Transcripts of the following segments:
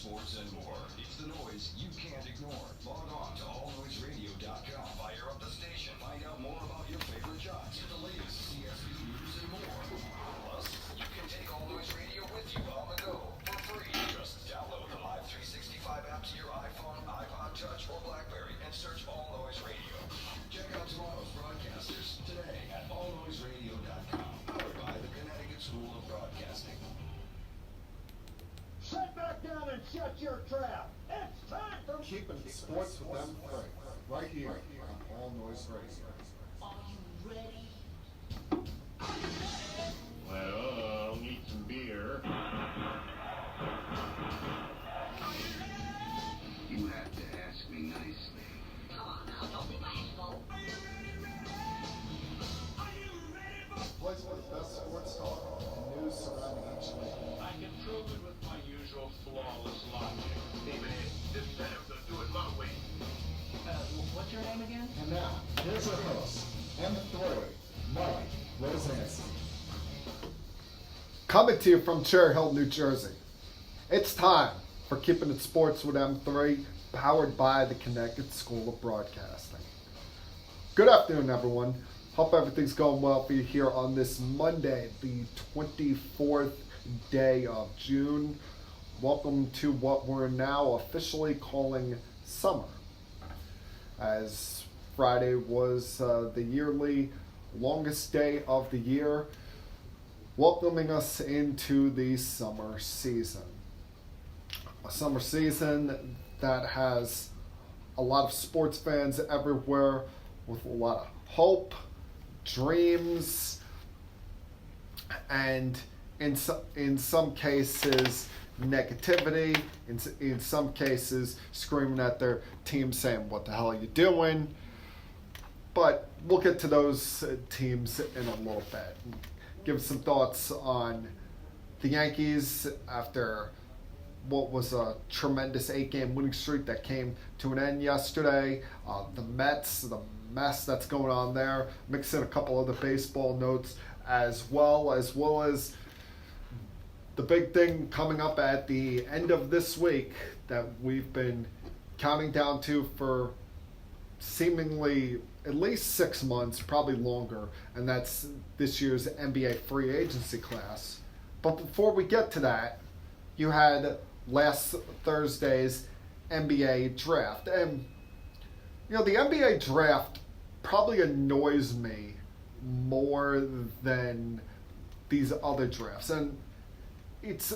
sports, and more. It's the noise you can't ignore. Log on to allnoiseradio.com. Fire up the station. Find out more about your favorite jocks. Get the latest CSB news and more. Plus, you can take All Noise Radio with you on the go for free. Just download the Live 365 app to your iPhone, iPod Touch, or BlackBerry and search All Noise Radio. Check out tomorrow's broadcasters today at allnoiseradio.com. Powered by the Connecticut School of Broadcasting. Sit back down and shut your trap. It's time for Keeping sports with them free, right here on All Noise Radio. Are you ready? Well, I'll need some beer. You have to ask me nicely. Come on now, don't be bashful. Place with the best sports talk and news surrounding each league. I can prove it with my usual flawless logic. Even if this time they'll do it my way. What's your name again? And now, here's your host, M3, Mike Rosansky. Coming to you from Cherry Hill, New Jersey. It's time for Keeping It Sports with M3, powered by the Connecticut School of Broadcasting. Good afternoon, everyone. Hope everything's going well for you here on this Monday, the 24th day of June. Welcome to what we're now officially calling summer, as Friday was the yearly longest day of the year, welcoming us into the summer season. A summer season that has a lot of sports fans everywhere with a lot of hope, dreams, and in some cases negativity, in some cases screaming at their team saying, "What the hell are you doing?" But we'll get to those teams in a little bit. Give some thoughts on the Yankees after what was a tremendous 8-game winning streak that came to an end yesterday. The Mets, the mess that's going on there. Mix in a couple other baseball notes as well as the big thing coming up at the end of this week that we've been counting down to for seemingly at least 6 months, probably longer, and that's this year's NBA free agency class. But before we get to that, you had last Thursday's NBA draft. And, you know, the NBA draft probably annoys me more than these other drafts. And it's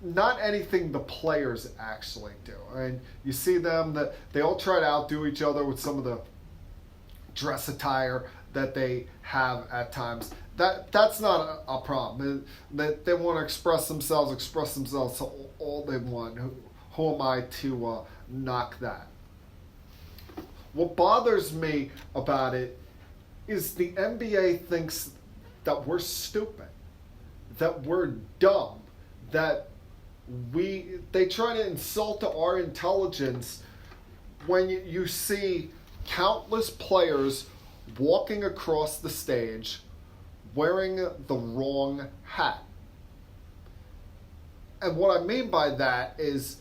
not anything the players actually do. And you see them, that they all try to outdo each other with some of the dress attire that they have at times. That's not a problem. They want to express themselves all they want. Who am I to knock that? What bothers me about it is the NBA thinks that we're stupid, that we're dumb, that they try to insult our intelligence when you see countless players walking across the stage wearing the wrong hat. And what I mean by that is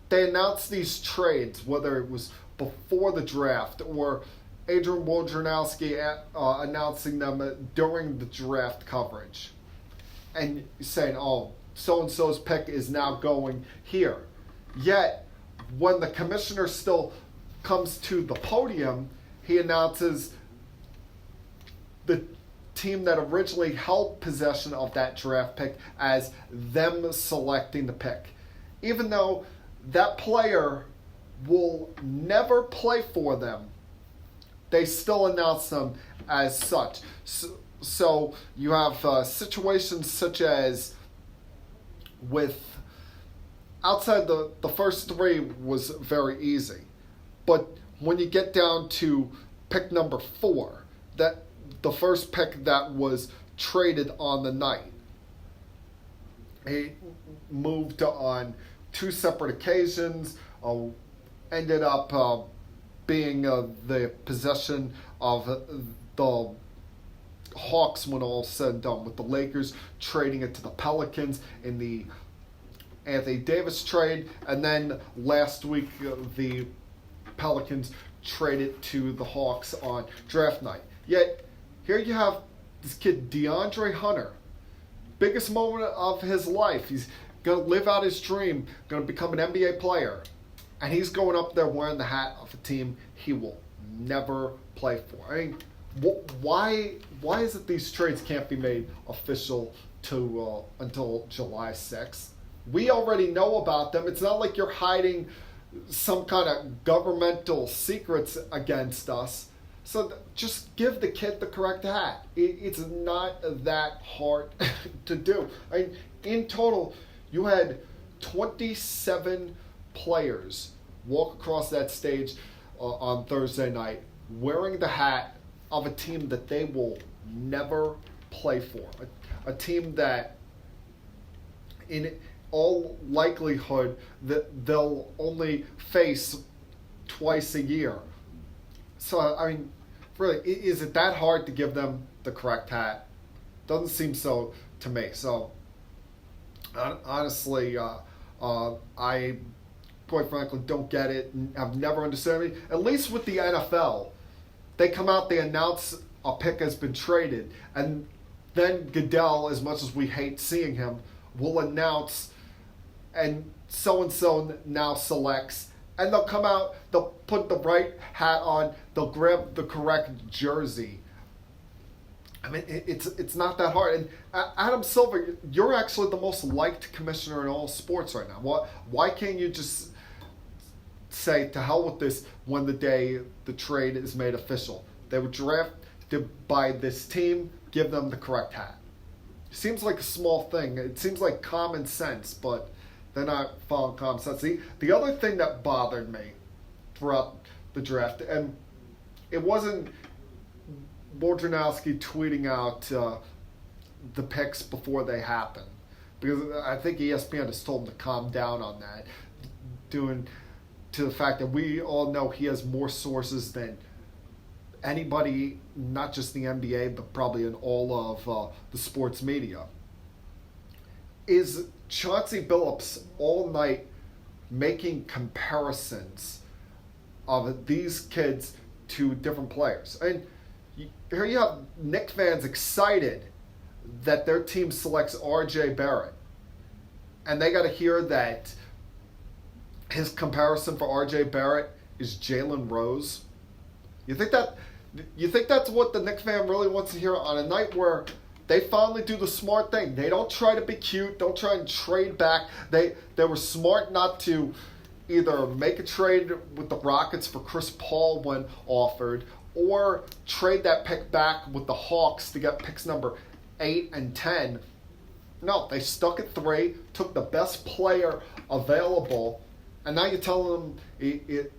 they announced these trades, whether it was before the draft or Adrian Wojnarowski announcing them during the draft coverage and saying, "Oh, so-and-so's pick is now going here." Yet, when the commissioner still comes to the podium, he announces the team that originally held possession of that draft pick as them selecting the pick. Even though that player will never play for them, they still announce them as such. So you have situations such as outside the first three was very easy. But when you get down to pick number 4, that the first pick that was traded on the night, he moved on 2 separate occasions, ended up being the possession of the Hawks when all said and done, with the Lakers trading it to the Pelicans in the Anthony Davis trade, and then last week the Pelicans traded to the Hawks on draft night. Yet here you have this kid DeAndre Hunter, biggest moment of his life. He's going to live out his dream, going to become an NBA player, and he's going up there wearing the hat of a team he will never play for. I mean, why is it these trades can't be made official to until July 6th? We already know about them. It's not like you're hiding some kind of governmental secrets against us. So just give the kid the correct hat. It's not that hard to do. I mean, in total, you had 27 players walk across that stage on Thursday night wearing the hat of a team that they will never play for. A team that, in all likelihood, that they'll only face twice a year. So, I mean, really, is it that hard to give them the correct hat? Doesn't seem so to me. So, honestly, I, quite frankly, don't get it. I've never understood it. At least with the NFL, they come out, they announce a pick has been traded, and then Goodell, as much as we hate seeing him, will announce, and so now selects, and they'll come out, they'll put the right hat on, they'll grab the correct jersey. I mean, it's not that hard. And Adam Silver, you're actually the most liked commissioner in all sports right now. Why can't you just say, to hell with this, when the day the trade is made official? They were drafted by this team, give them the correct hat. It seems like a small thing. It seems like common sense, but they're not following common sense. The other thing that bothered me throughout the draft, and it wasn't Wojnarowski tweeting out the picks before they happen, because I think ESPN has told him to calm down on that, due to the fact that we all know he has more sources than anybody, not just the NBA, but probably in all of the sports media. Is Chauncey Billups all night making comparisons of these kids to different players? And here you have Knicks fans excited that their team selects R.J. Barrett, and they got to hear that his comparison for R.J. Barrett is Jalen Rose. You think that's what the Knicks fan really wants to hear on a night where they finally do the smart thing? They don't try to be cute. Don't try and trade back. They were smart not to either make a trade with the Rockets for Chris Paul when offered, or trade that pick back with the Hawks to get picks number 8 and 10. No, they stuck at 3, took the best player available, and now you're telling them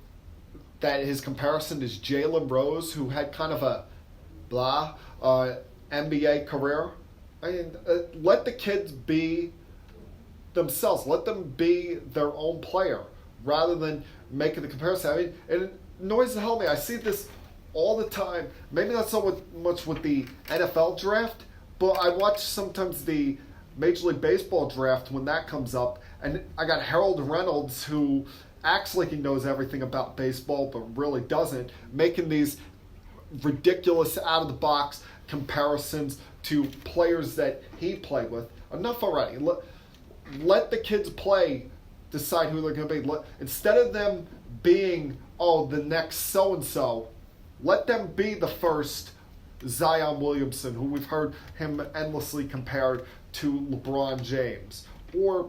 that his comparison is Jalen Rose, who had kind of a blah NBA career. I mean, let the kids be themselves. Let them be their own player rather than making the comparison. I mean, it annoys the hell out of me. I see this all the time. Maybe not so much with the NFL draft, but I watch sometimes the Major League Baseball draft when that comes up, and I got Harold Reynolds, who acts like he knows everything about baseball but really doesn't, making these ridiculous out-of-the-box comparisons to players that he played with. Enough already. Let the kids play, decide who they're going to be. Instead of them being, the next so-and-so, let them be the first Zion Williamson, who we've heard him endlessly compared to LeBron James. Or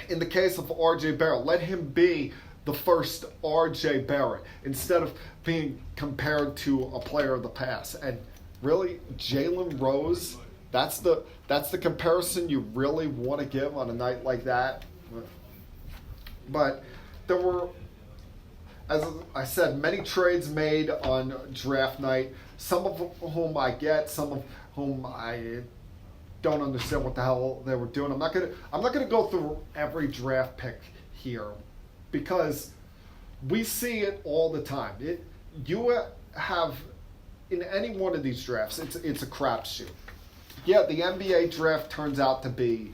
in the case of R.J. Barrett, let him be the first R.J. Barrett instead of being compared to a player of the past. And really, Jalen Rose, that's the comparison you really want to give on a night like that. But there were, as I said, many trades made on draft night, some of whom I get, some of whom I don't understand what the hell they were doing. I'm not gonna go through every draft pick here, because we see it all the time. You have, in any one of these drafts, it's a crapshoot. Yeah, the NBA draft turns out to be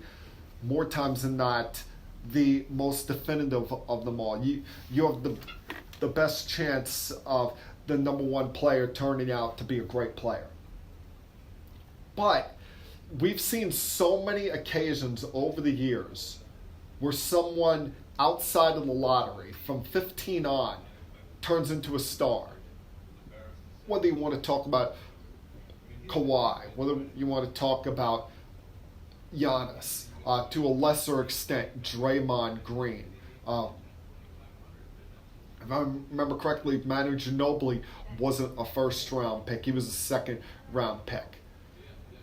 more times than not, the most definitive of them all. You have the best chance of the number one player turning out to be a great player. But we've seen so many occasions over the years where someone outside of the lottery from 15 on turns into a star. Whether you want to talk about Kawhi, whether you want to talk about Giannis, to a lesser extent, Draymond Green. If I remember correctly, Manu Ginobili wasn't a first-round pick. He was a second-round pick.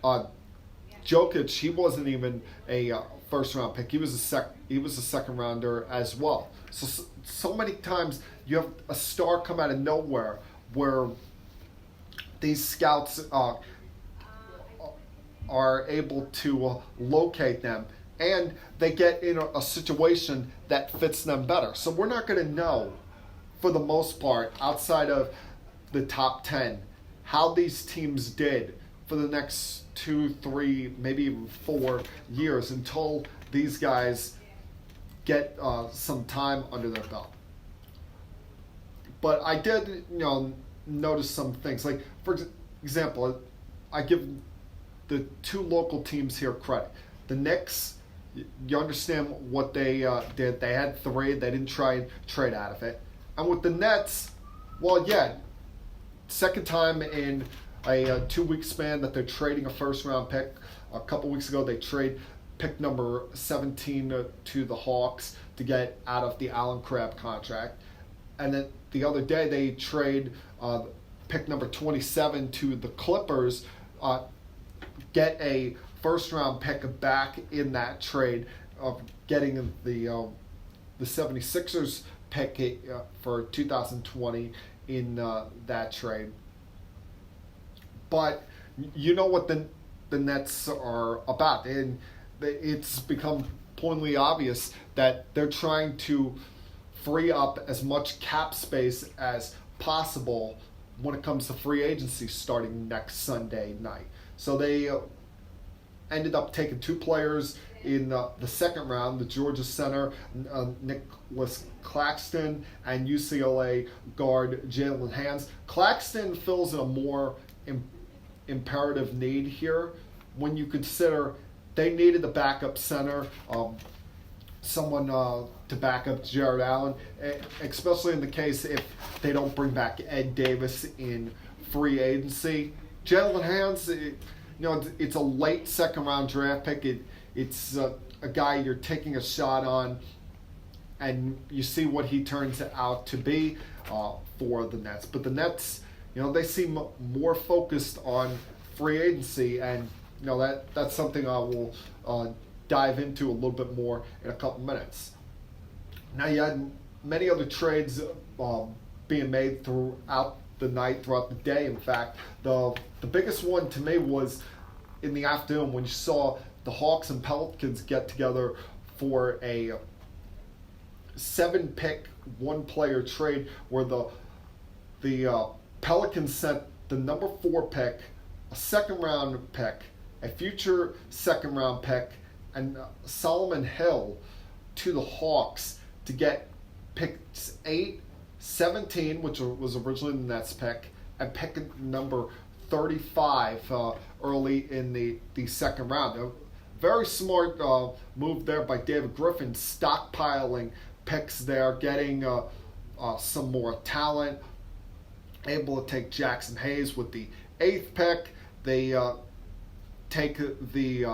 Jokic, he wasn't even a first-round pick. He was a second-rounder as well. So many times you have a star come out of nowhere where these scouts are able to locate them, and they get in a situation that fits them better. So we're not going to know, for the most part, outside of the top 10, how these teams did for the next 2, 3, maybe even 4 years until these guys get some time under their belt. But I did, notice some things. Like, for example, I give the 2 local teams here credit. The Knicks, you understand what they did. They had 3. They didn't try and trade out of it. And with the Nets, well, yeah, second time in a 2-week span that they're trading a first-round pick. A couple weeks ago, they trade pick number 17 to the Hawks to get out of the Allen Crabbe contract. And then the other day, they trade pick number 27 to the Clippers, get a first-round pick back in that trade of getting the 76ers pick for 2020 in that trade. But you know what the Nets are about, and it's become pointedly obvious that they're trying to free up as much cap space as possible when it comes to free agency starting next Sunday night. So they ended up taking 2 players in the second round, the Georgia center, Nicholas Claxton, and UCLA guard Jalen Hands. Claxton fills in a more imperative need here when you consider they needed a backup center, someone to back up Jared Allen, especially in the case if they don't bring back Ed Davis in free agency. Jalen Hands, it's a late second-round draft pick. It's a guy you're taking a shot on, and you see what he turns out to be for the Nets. But the Nets, they seem more focused on free agency, and that's something I will dive into a little bit more in a couple minutes. Now, you had many other trades being made throughout the night, throughout the day. In fact, the biggest one to me was in the afternoon when you saw the Hawks and Pelicans get together for a 7-pick, 1-player trade where the Pelicans sent the number 4 pick, a second-round pick, a future second-round pick, and Solomon Hill to the Hawks to get picks 8, 17, which was originally the Nets pick, and pick number 35 early in the second round. A very smart move there by David Griffin, stockpiling picks there, getting some more talent, able to take Jackson Hayes with the 8th pick. They take the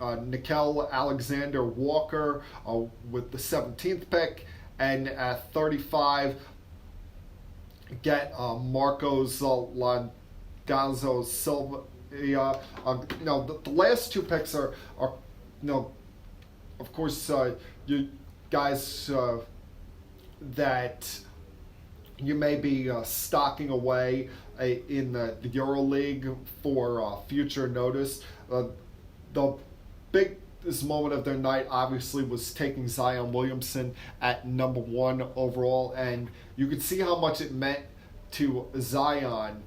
Nickeil Alexander-Walker with the 17th pick, and at 35 get Marcos Londanzo Silva. The last 2 picks are of course, you guys that you may be stocking away in the EuroLeague for future notice. The biggest moment of their night obviously was taking Zion Williamson at number 1 overall, and you could see how much it meant to Zion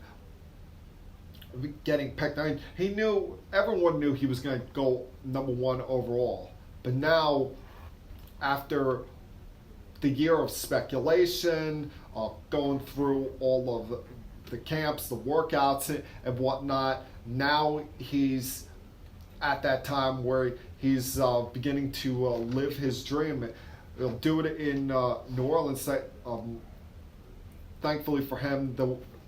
getting picked. I mean, everyone knew he was going to go number 1 overall. But now, after the year of speculation, going through all of the camps, the workouts, and whatnot, now he's at that time where he's beginning to live his dream. He'll do it in New Orleans. Thankfully for him,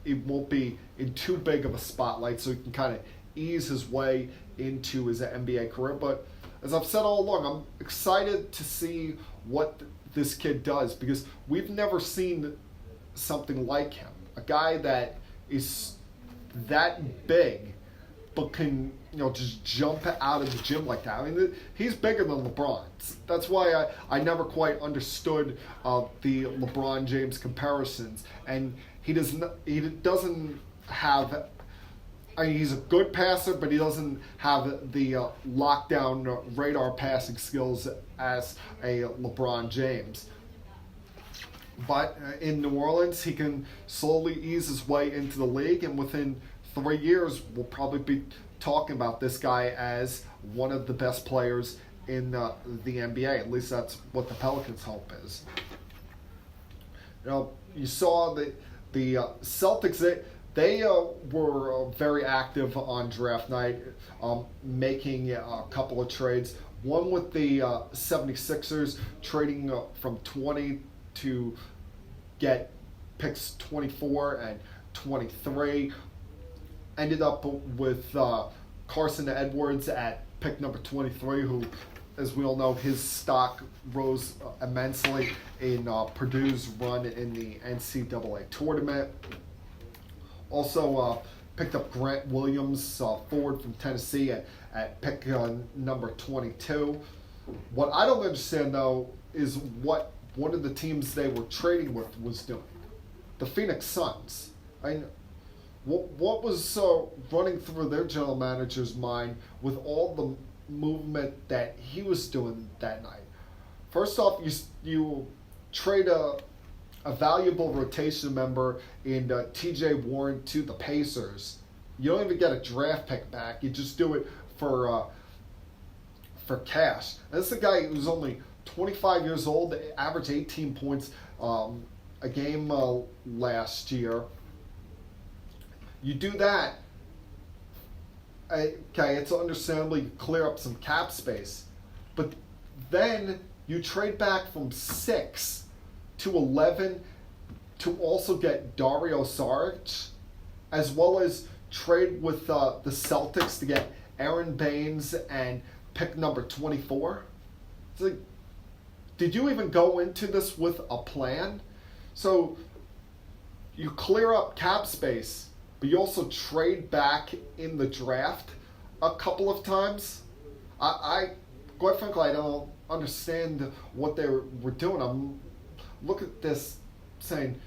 it won't be in too big of a spotlight, so he can kind of ease his way into his NBA career. But as I've said all along, I'm excited to see what this kid does, because we've never seen something like him. A guy that is that big, but can just jump out of the gym like that. I mean, he's bigger than LeBron. That's why I never quite understood the LeBron James comparisons. And he doesn't have. I mean, he's a good passer, but he doesn't have the lockdown radar passing skills as a LeBron James. But in New Orleans, he can slowly ease his way into the league, and within 3 years, we'll probably be talking about this guy as one of the best players in the NBA. At least that's what the Pelicans' hope is. You saw the Celtics. They were very active on draft night, making a couple of trades. One with the 76ers, trading from 20 to get picks 24 and 23. Ended up with Carson Edwards at pick number 23, who, as we all know, his stock rose immensely in Purdue's run in the NCAA tournament. Also picked up Grant Williams, forward from Tennessee, at pick number 22. What I don't understand, though, is what one of the teams they were trading with was doing. The Phoenix Suns. What was running through their general manager's mind with all the movement that he was doing that night? First off, you trade a valuable rotation member in T.J. Warren to the Pacers. You don't even get a draft pick back. You just do it for cash. And this is a guy who's only 25 years old, averaged 18 points a game last year. You do that, okay, it's understandable you clear up some cap space, but then you trade back from 6 to 11 to also get Dario Saric, as well as trade with the Celtics to get Aaron Baines and pick number 24. It's like, did you even go into this with a plan? So you clear up cap space, but you also trade back in the draft a couple of times. I quite frankly, I don't understand what they were doing. I'm looking at this saying,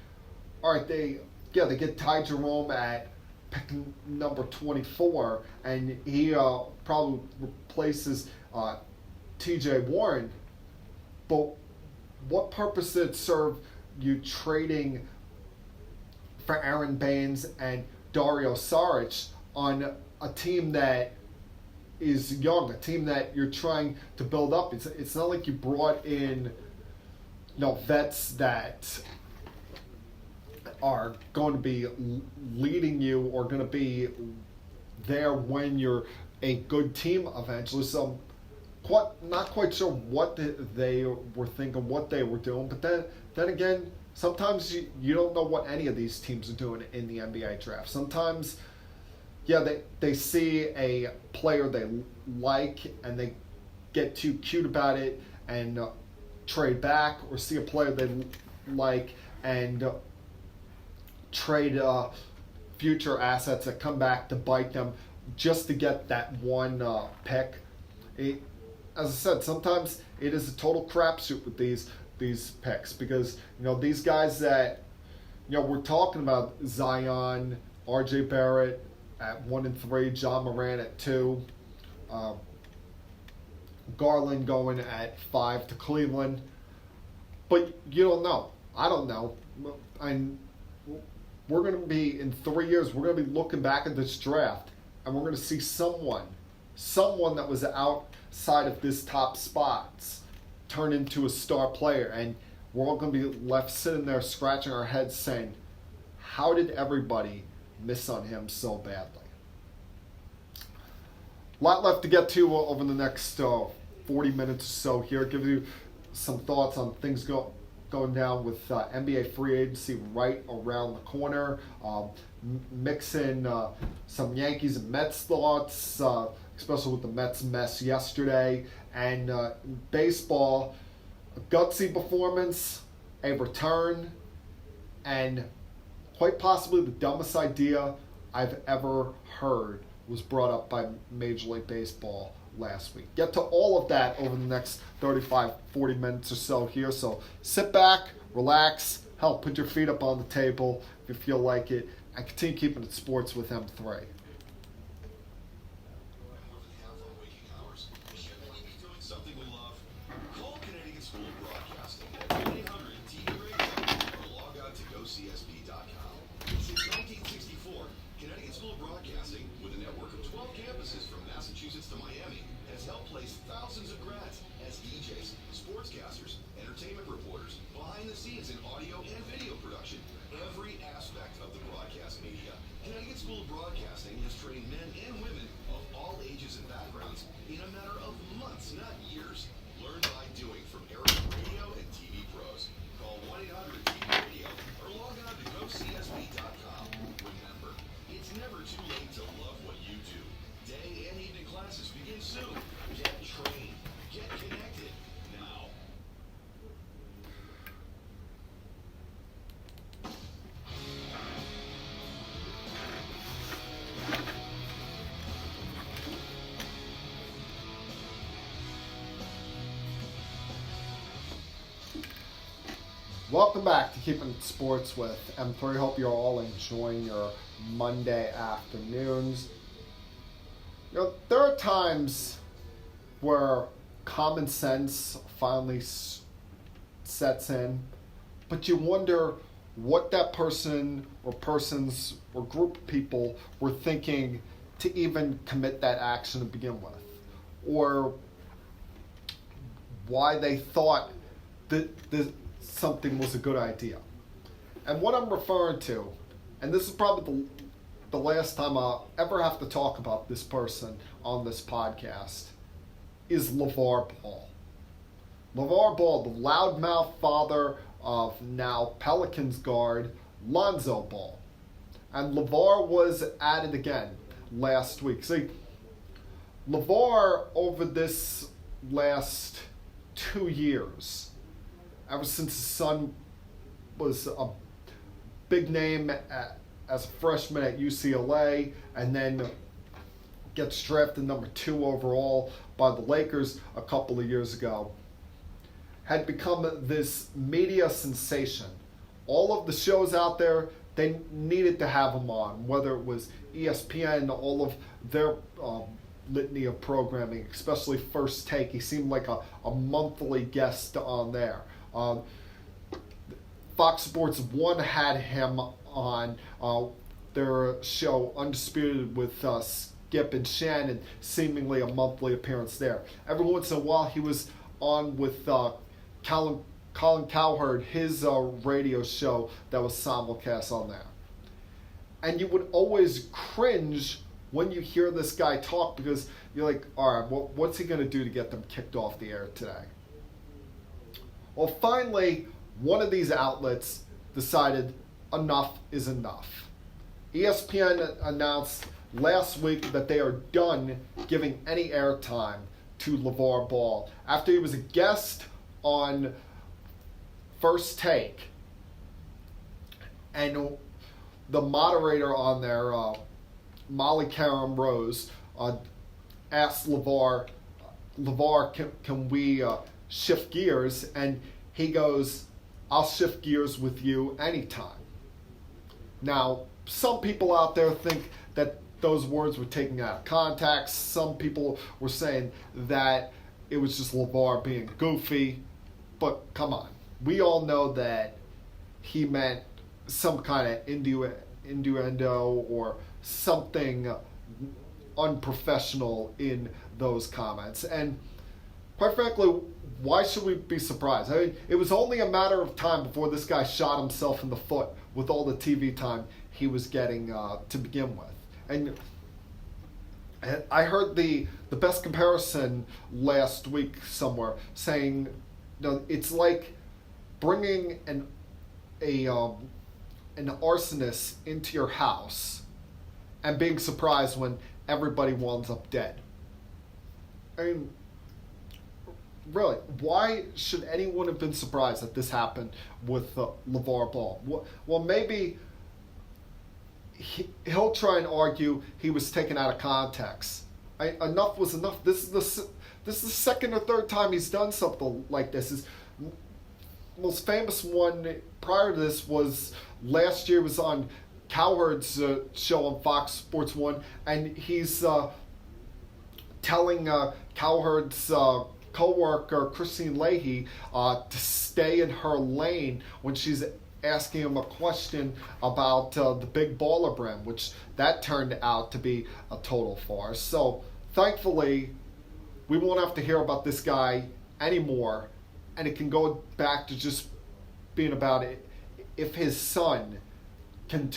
all right, they get Ty Jerome at pick number 24, and he probably replaces T.J. Warren. But what purpose did it serve you trading for Aaron Baines and Dario Saric on a team that is young, a team that you're trying to build up? It's not like you brought in vets that are going to be leading you or going to be there when you're a good team eventually. So not quite sure what they were thinking, what they were doing. But then again, sometimes you don't know what any of these teams are doing in the NBA draft. Sometimes, they see a player they like and they get too cute about it and trade back, or see a player they like and trade future assets that come back to bite them just to get that one pick. As I said, sometimes it is a total crapshoot with these picks, because these guys that we're talking about, Zion, R.J. Barrett at 1 and 3, John Moran at 2, Garland going at 5 to Cleveland, but you don't know. I don't know. we're going to be, in 3 years, we're going to be looking back at this draft, and we're going to see someone that was outside of this top spots turn into a star player, and we're all going to be left sitting there scratching our heads saying, how did everybody miss on him so badly? A lot left to get to over the next 40 minutes or so here. Give you some thoughts on things going down with NBA free agency right around the corner. Mix in some Yankees and Mets thoughts, especially with the Mets mess yesterday. And baseball, a gutsy performance, a return, and quite possibly the dumbest idea I've ever heard was brought up by Major League Baseball last week. Get to all of that over the next 35, 40 minutes or so here. So sit back, relax, hell, put your feet up on the table if you feel like it, and continue keeping it sports with M3. Something we love. Call Connecticut School of Broadcasting at 1-800-TV Radio or log on to GoCSB.com. Since 1964, Connecticut School of Broadcasting, with a network of 12 campuses from Massachusetts to Miami, has helped place thousands of grads as DJs, sportscasters, entertainment reporters, behind the scenes in audio and video production, every aspect of the broadcast media. Connecticut School of Broadcasting has trained men and women of all ages and backgrounds in a matter of months, not years. Learn by doing from area radio and TV pros. Call 1-800-TV Radio or log on to GoCSB.com. Remember, it's never too late to love what you do. Day and evening classes begin soon. Get trained. Get connected now. Welcome back to Keeping It Sports with M3. Hope you're all enjoying your Monday afternoons. You know, there are times where common sense finally sets in, but you wonder what that person or persons or group of people were thinking to even commit that action to begin with, or why they thought that something was a good idea. And what I'm referring to, and this is probably the last time I'll ever have to talk about this person on this podcast, is LeVar Ball. LeVar Ball, the loudmouth father of now Pelicans guard Lonzo Ball. And LeVar was at it again last week. See, LeVar, over this last 2 years, ever since his son was a big name as a freshman at UCLA and then gets drafted number 2 overall by the Lakers a couple of years ago, had become this media sensation. All of the shows out there, they needed to have him on, whether it was ESPN, all of their litany of programming, especially First Take. He seemed like a monthly guest on there. Fox Sports 1 had him on their show Undisputed with Skip and Shannon, seemingly a monthly appearance there. Every once in a while he was on with Colin Cowherd, his radio show that was simulcast on there. And you would always cringe when you hear this guy talk, because you're like, all right, what's he going to do to get them kicked off the air today? Well, finally, one of these outlets decided enough is enough. ESPN announced last week that they are done giving any airtime to LeVar Ball after he was a guest on First Take. And the moderator on there, Molly Karam Rose, asked LeVar, can we shift gears? And he goes, I'll shift gears with you anytime. Now, some people out there think that those words were taken out of context. Some people were saying that it was just LeVar being goofy. But come on, we all know that he meant some kind of innuendo or something unprofessional in those comments. And quite frankly, why should we be surprised? I mean, it was only a matter of time before this guy shot himself in the foot with all the TV time he was getting to begin with. And I heard the best comparison last week somewhere, saying, it's like bringing an arsonist into your house and being surprised when everybody winds up dead. I mean, really, why should anyone have been surprised that this happened with LeVar Ball? Well, maybe he'll try and argue he was taken out of context. Enough was enough. This is the second or third time he's done something like this. His most famous one prior to this was last year. Was on Cowherd's show on Fox Sports 1, and he's telling Cowherd's co-worker Christine Leahy to stay in her lane when she's asking him a question about the big baller brand, which that turned out to be a total farce. So thankfully, we won't have to hear about this guy anymore, and it can go back to just being about it if his son can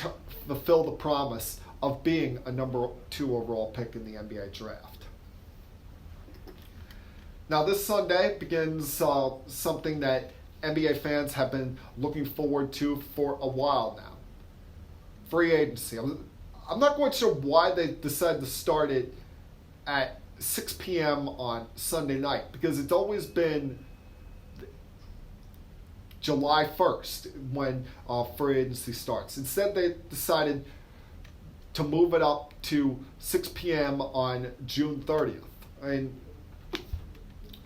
fulfill the promise of being a number 2 overall pick in the NBA draft. Now, this Sunday begins something that NBA fans have been looking forward to for a while now. Free agency. I'm not quite sure why they decided to start it at 6 p.m. on Sunday night, because it's always been July 1st when free agency starts. Instead, they decided to move it up to 6 p.m. on June 30th. I mean,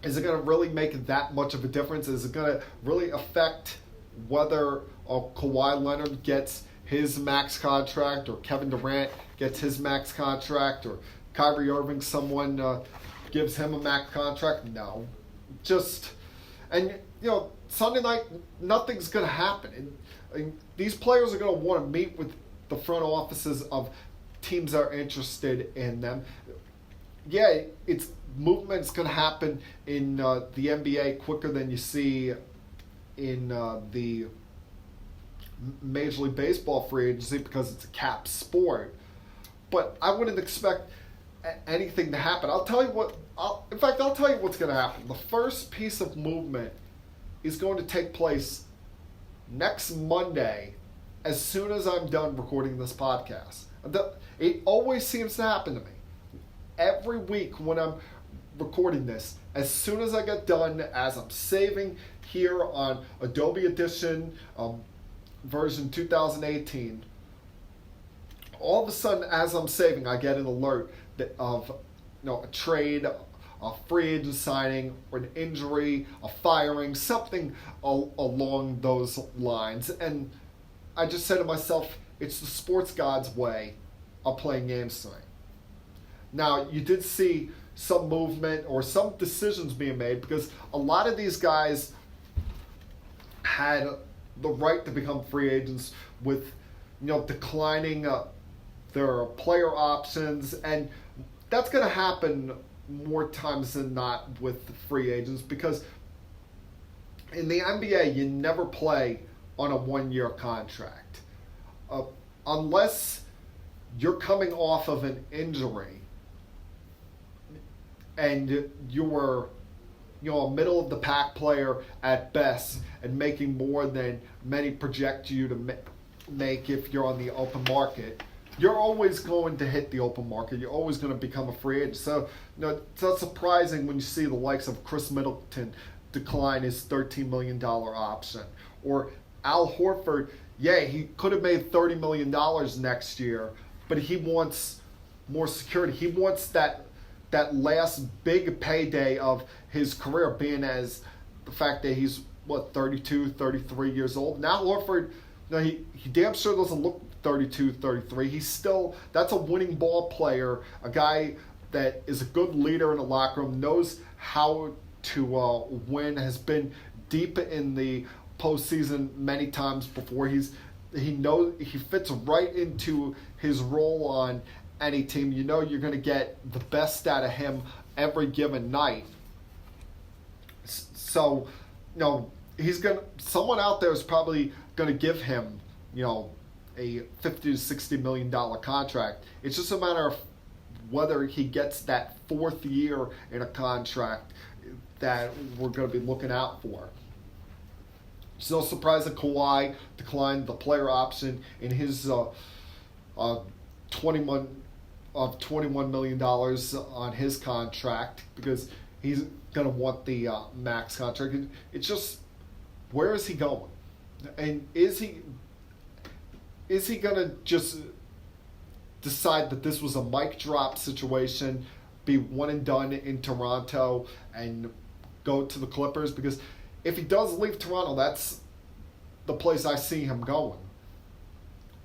is it going to really make that much of a difference? Is it going to really affect whether Kawhi Leonard gets his max contract, or Kevin Durant gets his max contract, or Kyrie Irving, someone gives him a max contract? No. Sunday night, nothing's going to happen. These players are going to want to meet with the front offices of teams that are interested in them. Yeah, movement's going to happen in the NBA quicker than you see in the Major League Baseball free agency, because it's a cap sport. But I wouldn't expect anything to happen. I'll tell you what's going to happen. The first piece of movement is going to take place next Monday, as soon as I'm done recording this podcast. It always seems to happen to me. Every week when I'm recording this, as soon as I get done, as I'm saving here on Adobe Edition version 2018, all of a sudden, as I'm saving, I get an alert of a trade, a free agent signing, or an injury, a firing, something along those lines. And I just say to myself, it's the sports god's way of playing games tonight. Now, you did see some movement or some decisions being made, because a lot of these guys had the right to become free agents with, declining their player options, and that's going to happen more times than not with free agents, because in the NBA you never play on a 1-year contract unless you're coming off of an injury and you were a middle of the pack player at best and making more than many project you to make if you're on the open market. You're always going to hit the open market. You're always going to become a free agent. So, it's not surprising when you see the likes of Chris Middleton decline his $13 million option. Or Al Horford, he could have made $30 million next year, but he wants more security. He wants that last big payday of his career, being as the fact that he's, 32, 33 years old. Now Horford, he damn sure doesn't look 32, 33. That's a winning ball player, a guy that is a good leader in the locker room, knows how to win, has been deep in the postseason many times before. He's He knows he fits right into his role on any team. You know you're going to get the best out of him every given night. So, someone out there is probably going to give him, a $50 to $60 million contract. It's just a matter of whether he gets that fourth year in a contract that we're going to be looking out for. It's no surprise that Kawhi declined the player option in his $21 million on his contract because he's going to want the max contract. It's just, where is he going? And is he going to just decide that this was a mic drop situation, be one and done in Toronto, and go to the Clippers? Because if he does leave Toronto, that's the place I see him going.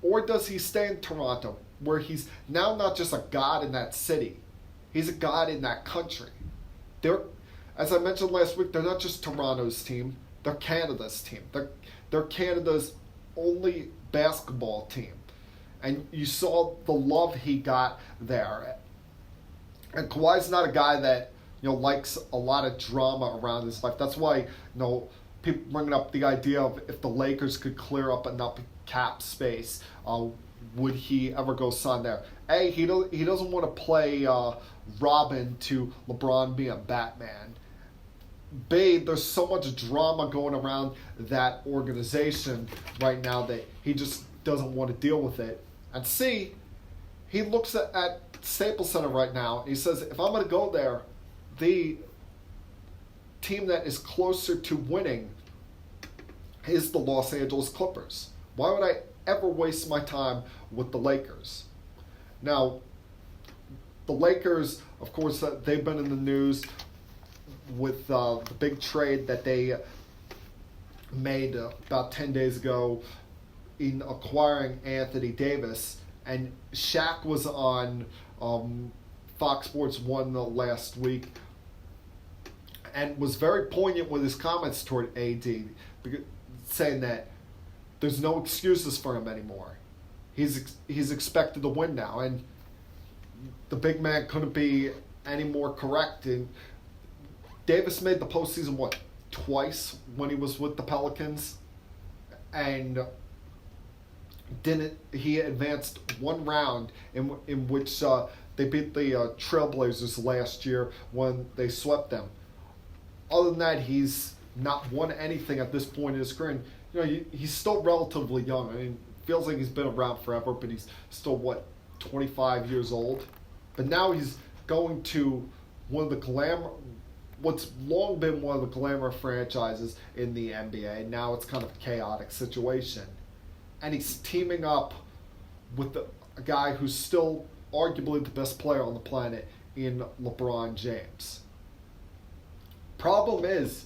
Or does he stay in Toronto, where he's now not just a god in that city, he's a god in that country? As I mentioned last week, they're not just Toronto's team, they're Canada's team. They're Canada's only basketball team. And you saw the love he got there. And Kawhi's not a guy that likes a lot of drama around his life. That's why people bringing up the idea of if the Lakers could clear up enough cap space, would he ever go sign there? A, he doesn't want to play Robin to LeBron being Batman. B, there's so much drama going around that organization right now that he just doesn't want to deal with it. And C, he looks at Staples Center right now and he says, if I'm going to go there, the team that is closer to winning is the Los Angeles Clippers. Why would I ever waste my time with the Lakers? Now, the Lakers, of course, they've been in the news with the big trade that they made about 10 days ago in acquiring Anthony Davis. And Shaq was on Fox Sports 1 last week and was very poignant with his comments toward AD, saying that there's no excuses for him anymore. He's expected to win now, and the big man couldn't be any more correct. And Davis made the postseason, twice when he was with the Pelicans, and he advanced one round in which they beat the Trailblazers last year when they swept them. Other than that, he's not won anything at this point in his career. And, he's still relatively young. I mean, it feels like he's been around forever, but he's still 25 years old. But now he's going to what's long been one of the glamour franchises in the NBA. And now it's kind of a chaotic situation. And he's teaming up with a guy who's still arguably the best player on the planet in LeBron James. Problem is,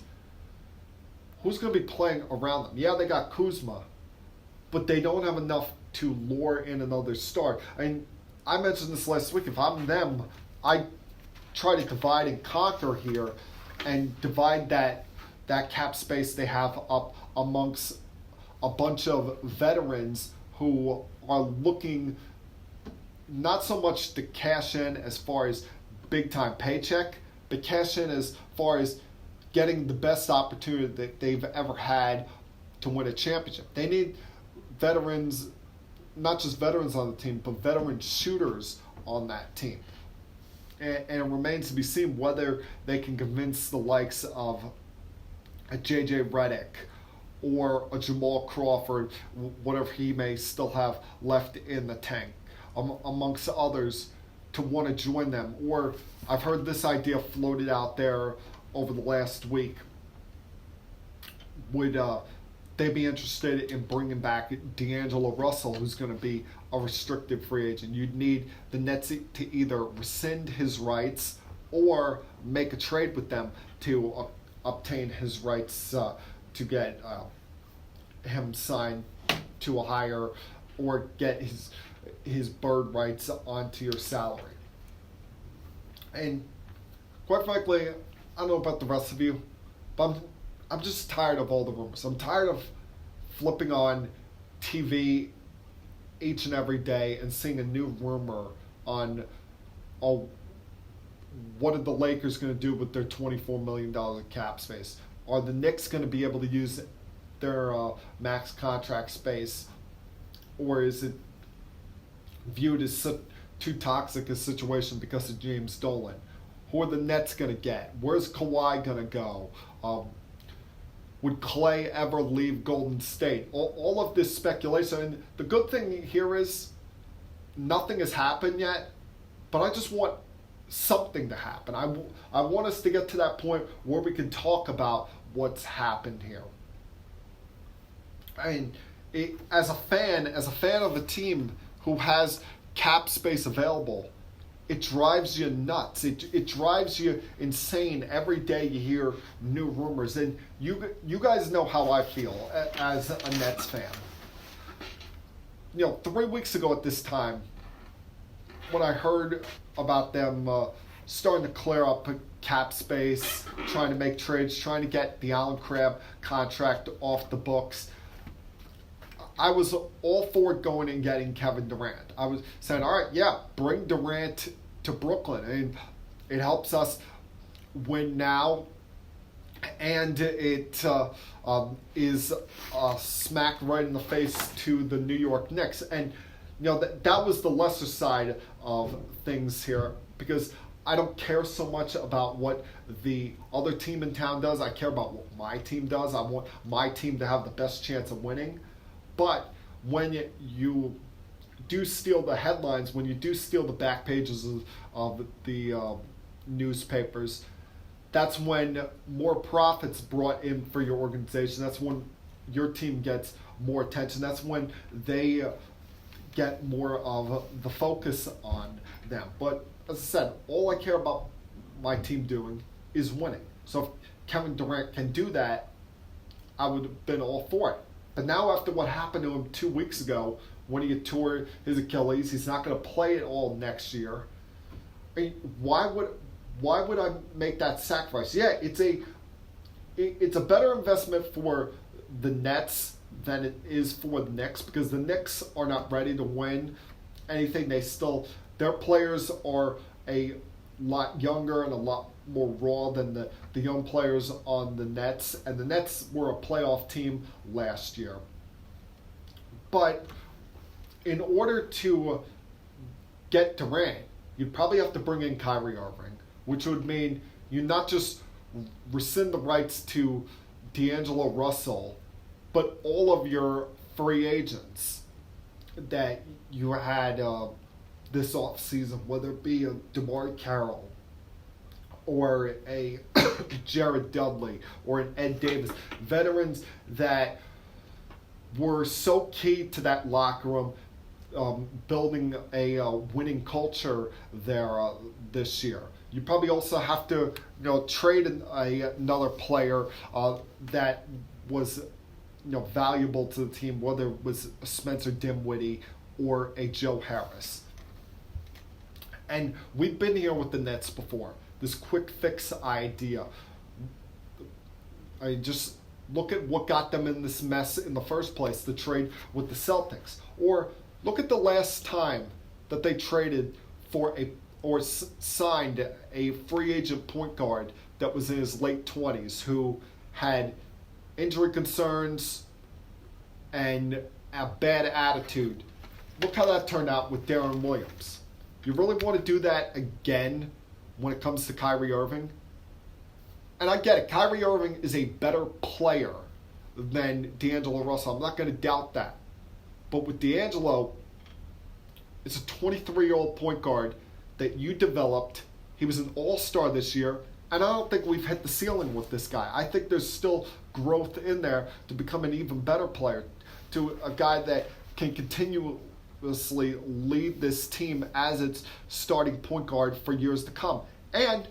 who's going to be playing around them? Yeah, they got Kuzma, but they don't have enough to lure in another star. I mean, I mentioned this last week. If I'm them, I try to divide and conquer here and divide that cap space they have up amongst a bunch of veterans who are looking not so much to cash in as far as big-time paycheck, but cash in as far as getting the best opportunity that they've ever had to win a championship. They need veterans, not just veterans on the team, but veteran shooters on that team. And it remains to be seen whether they can convince the likes of a J.J. Redick or a Jamal Crawford, whatever he may still have left in the tank, amongst others, to want to join them. Or I've heard this idea floated out there over the last week. Would they be interested in bringing back D'Angelo Russell, who's going to be a restricted free agent? You'd need the Nets to either rescind his rights or make a trade with them to obtain his rights to get him signed to a higher, or get his bird rights onto your salary. And quite frankly, I don't know about the rest of you, but I'm just tired of all the rumors. I'm tired of flipping on TV each and every day and seeing a new rumor on, oh, what are the Lakers going to do with their $24 million cap space? Are the Knicks going to be able to use their max contract space? Or is it viewed as too toxic a situation because of James Dolan? Who are the Nets going to get? Where's Kawhi going to go? Would Clay ever leave Golden State? All of this speculation. And the good thing here is nothing has happened yet, but I just want something to happen. I want us to get to that point where we can talk about what's happened here. And as a fan of a team who has cap space available, it drives you nuts. It drives you insane every day you hear new rumors. And you guys know how I feel as a Nets fan. 3 weeks ago at this time, when I heard about them starting to clear up cap space, trying to make trades, trying to get the Allen Crabbe contract off the books, I was all for going and getting Kevin Durant. I was saying, all right, yeah, bring Durant to Brooklyn. And it helps us win now. And it is smack right in the face to the New York Knicks. And, that was the lesser side of things here, because I don't care so much about what the other team in town does. I care about what my team does. I want my team to have the best chance of winning. But when you do steal the headlines, when you do steal the back pages of the newspapers, that's when more profits brought in for your organization. That's when your team gets more attention. That's when they get more of the focus on them. But as I said, all I care about my team doing is winning. So if Kevin Durant can do that, I would have been all for it. But now after what happened to him 2 weeks ago, when he tore his Achilles, he's not going to play it all next year. I mean, why would I make that sacrifice? Yeah, it's a better investment for the Nets than it is for the Knicks, because the Knicks are not ready to win anything. Their players are a lot younger and a lot more raw than the young players on the Nets, and the Nets were a playoff team last year. But in order to get Durant, you'd probably have to bring in Kyrie Irving, which would mean you not just rescind the rights to D'Angelo Russell, but all of your free agents that you had this offseason, whether it be a DeMar Carroll or a Jared Dudley or an Ed Davis, veterans that were so key to that locker room, building a winning culture there this year. You probably also have to trade another player that was valuable to the team, whether it was Spencer Dinwiddie or a Joe Harris. And we've been here with the Nets before. This quick fix idea. I just look at what got them in this mess in the first place, the trade with the Celtics. Or look at the last time that they traded for signed a free agent point guard that was in his late 20s who had injury concerns and a bad attitude. Look how that turned out with Darren Williams. You really want to do that again when it comes to Kyrie Irving? And I get it. Kyrie Irving is a better player than D'Angelo Russell. I'm not going to doubt that. But with D'Angelo, it's a 23-year-old point guard that you developed. He was an all-star this year. And I don't think we've hit the ceiling with this guy. I think there's still growth in there to become an even better player, to a guy that can continuously lead this team as its starting point guard for years to come. And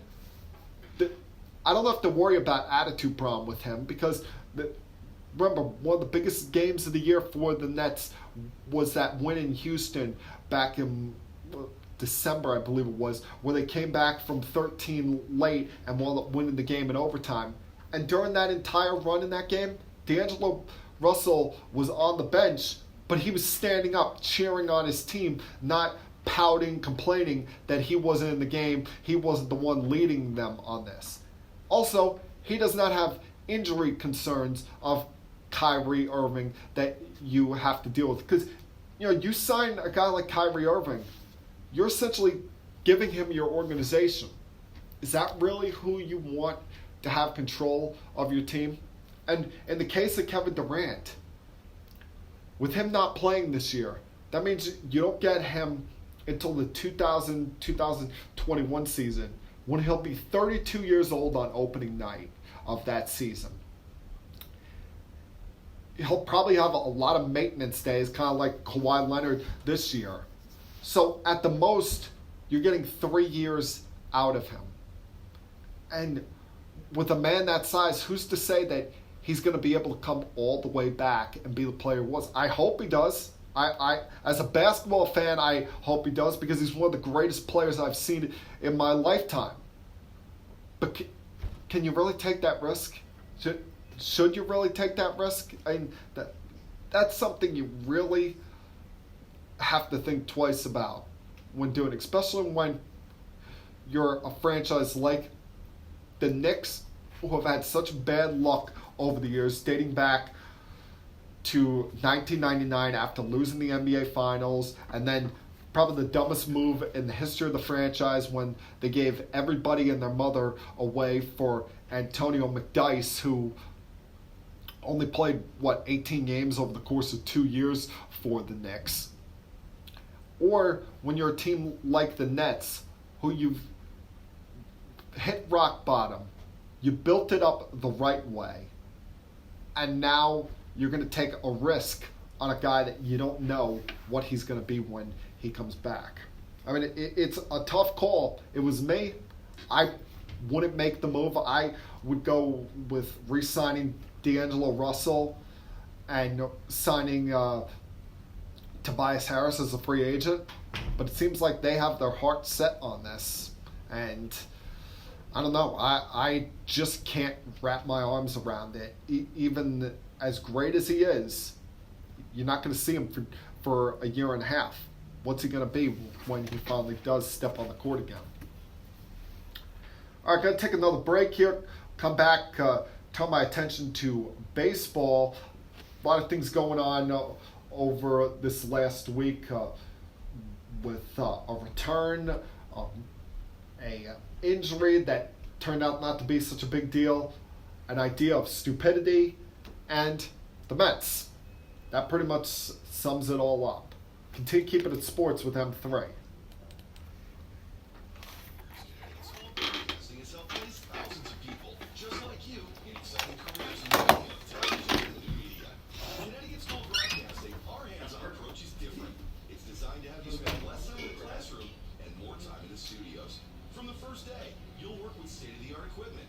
I don't have to worry about attitude problem with him, because remember, one of the biggest games of the year for the Nets was that win in Houston back in December, I believe it was, where they came back from 13 late and wound up winning the game in overtime. And during that entire run in that game, D'Angelo Russell was on the bench, but he was standing up, cheering on his team, not pouting, complaining that he wasn't in the game, he wasn't the one leading them on this. Also, he does not have injury concerns of Kyrie Irving that you have to deal with. Because, you sign a guy like Kyrie Irving, you're essentially giving him your organization. Is that really who you want to have control of your team? And in the case of Kevin Durant, with him not playing this year, that means you don't get him until the 2021 season, when he'll be 32 years old on opening night of that season. He'll probably have a lot of maintenance days, kind of like Kawhi Leonard this year. So at the most, you're getting 3 years out of him. And with a man that size, who's to say that he's going to be able to come all the way back and be the player he was? I hope he does. I as a basketball fan, I hope he does, because he's one of the greatest players I've seen in my lifetime. But can you really take that risk? Should you really take that risk? I mean, that's something you really have to think twice about when doing it, especially when you're a franchise like the Knicks, who have had such bad luck over the years, dating back to 1999 after losing the NBA Finals, and then probably the dumbest move in the history of the franchise when they gave everybody and their mother away for Antonio McDyess, who only played, 18 games over the course of 2 years for the Knicks. Or when you're a team like the Nets, who you've hit rock bottom, you built it up the right way, and now you're going to take a risk on a guy that you don't know what he's going to be when he comes back. I mean, it's a tough call. It was me. I wouldn't make the move. I would go with re-signing D'Angelo Russell and signing Tobias Harris as a free agent. But it seems like they have their heart set on this. And I don't know. I just can't wrap my arms around it. Even as great as he is, you're not going to see him for a year and a half. What's he going to be when he finally does step on the court again? All right, going to take another break here. Come back, turn my attention to baseball. A lot of things going on over this last week with a return, a injury that turned out not to be such a big deal, an idea of stupidity, and the Mets. That pretty much sums it all up. Continue keeping it sports with M3. Thousands of people, just like you, in exciting careers in the medium of television and new media. Connecticut School of Broadcasting, our hands-on approach is different. It's designed to have you spend less time in the classroom and more time in the studios. From the first day, you'll work with state-of-the-art equipment.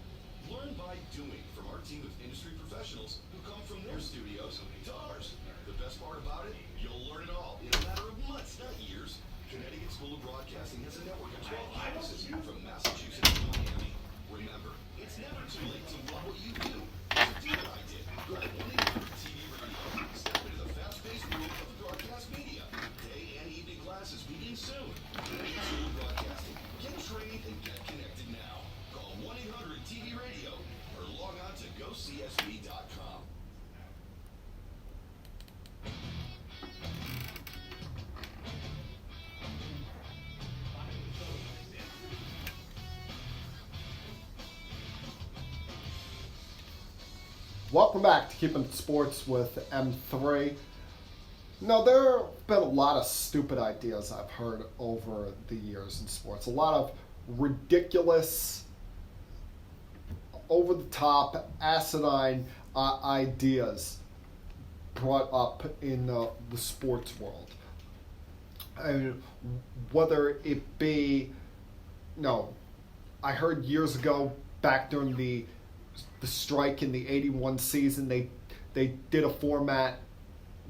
Learn by doing from our team of industry professionals who come from their studios to ours. The best part about it, you'll learn it all in a matter of months, not years. Connecticut School of Broadcasting has a network of 12 campuses from Massachusetts to Miami. Remember, it's never too late to love what you do. So do what I did. Grab 1-800-TV Radio. Step into the fast-paced world of the broadcast media. Day and evening classes begin soon. Connecticut School of Broadcasting. Get trained and get connected now. Call 1-800-TV Radio or log on to GoCSB.com. Welcome back to Keeping It Sports with M3. Now, there have been a lot of stupid ideas I've heard over the years in sports. A lot of ridiculous, over-the-top, asinine ideas brought up in the sports world. I mean, whether it be, I heard years ago, back during the strike in the 81 season, they did a format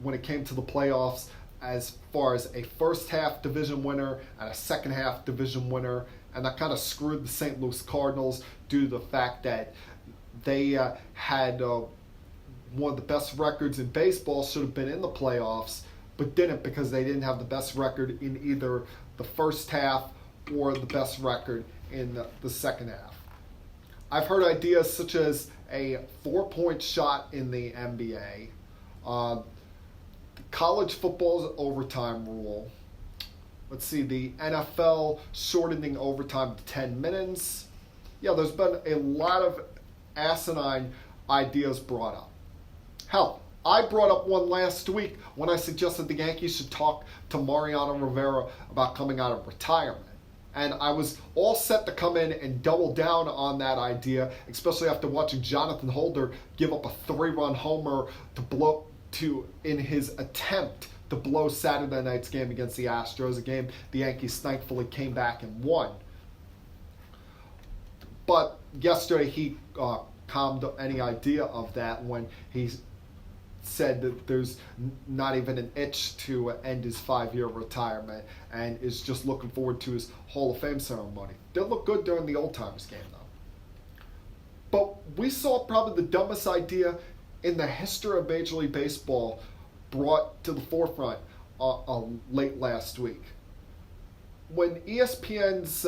when it came to the playoffs as far as a first half division winner and a second half division winner, and that kind of screwed the St. Louis Cardinals due to the fact that they had one of the best records in baseball, should have been in the playoffs, but didn't because they didn't have the best record in either the first half or the best record in the second half. I've heard ideas such as a 4-point shot in the NBA, college football's overtime rule. Let's see, the NFL shortening overtime to 10 minutes. Yeah, there's been a lot of asinine ideas brought up. Hell, I brought up one last week when I suggested the Yankees should talk to Mariano Rivera about coming out of retirement. And I was all set to come in and double down on that idea, especially after watching Jonathan Holder give up a 3-run homer in his attempt to blow Saturday night's game against the Astros, a game the Yankees thankfully came back and won. But yesterday he calmed any idea of that when he said that there's not even an itch to end his 5-year retirement and is just looking forward to his Hall of Fame ceremony. Did look good during the Old Timers game, though. But we saw probably the dumbest idea in the history of Major League Baseball brought to the forefront late last week. When ESPN's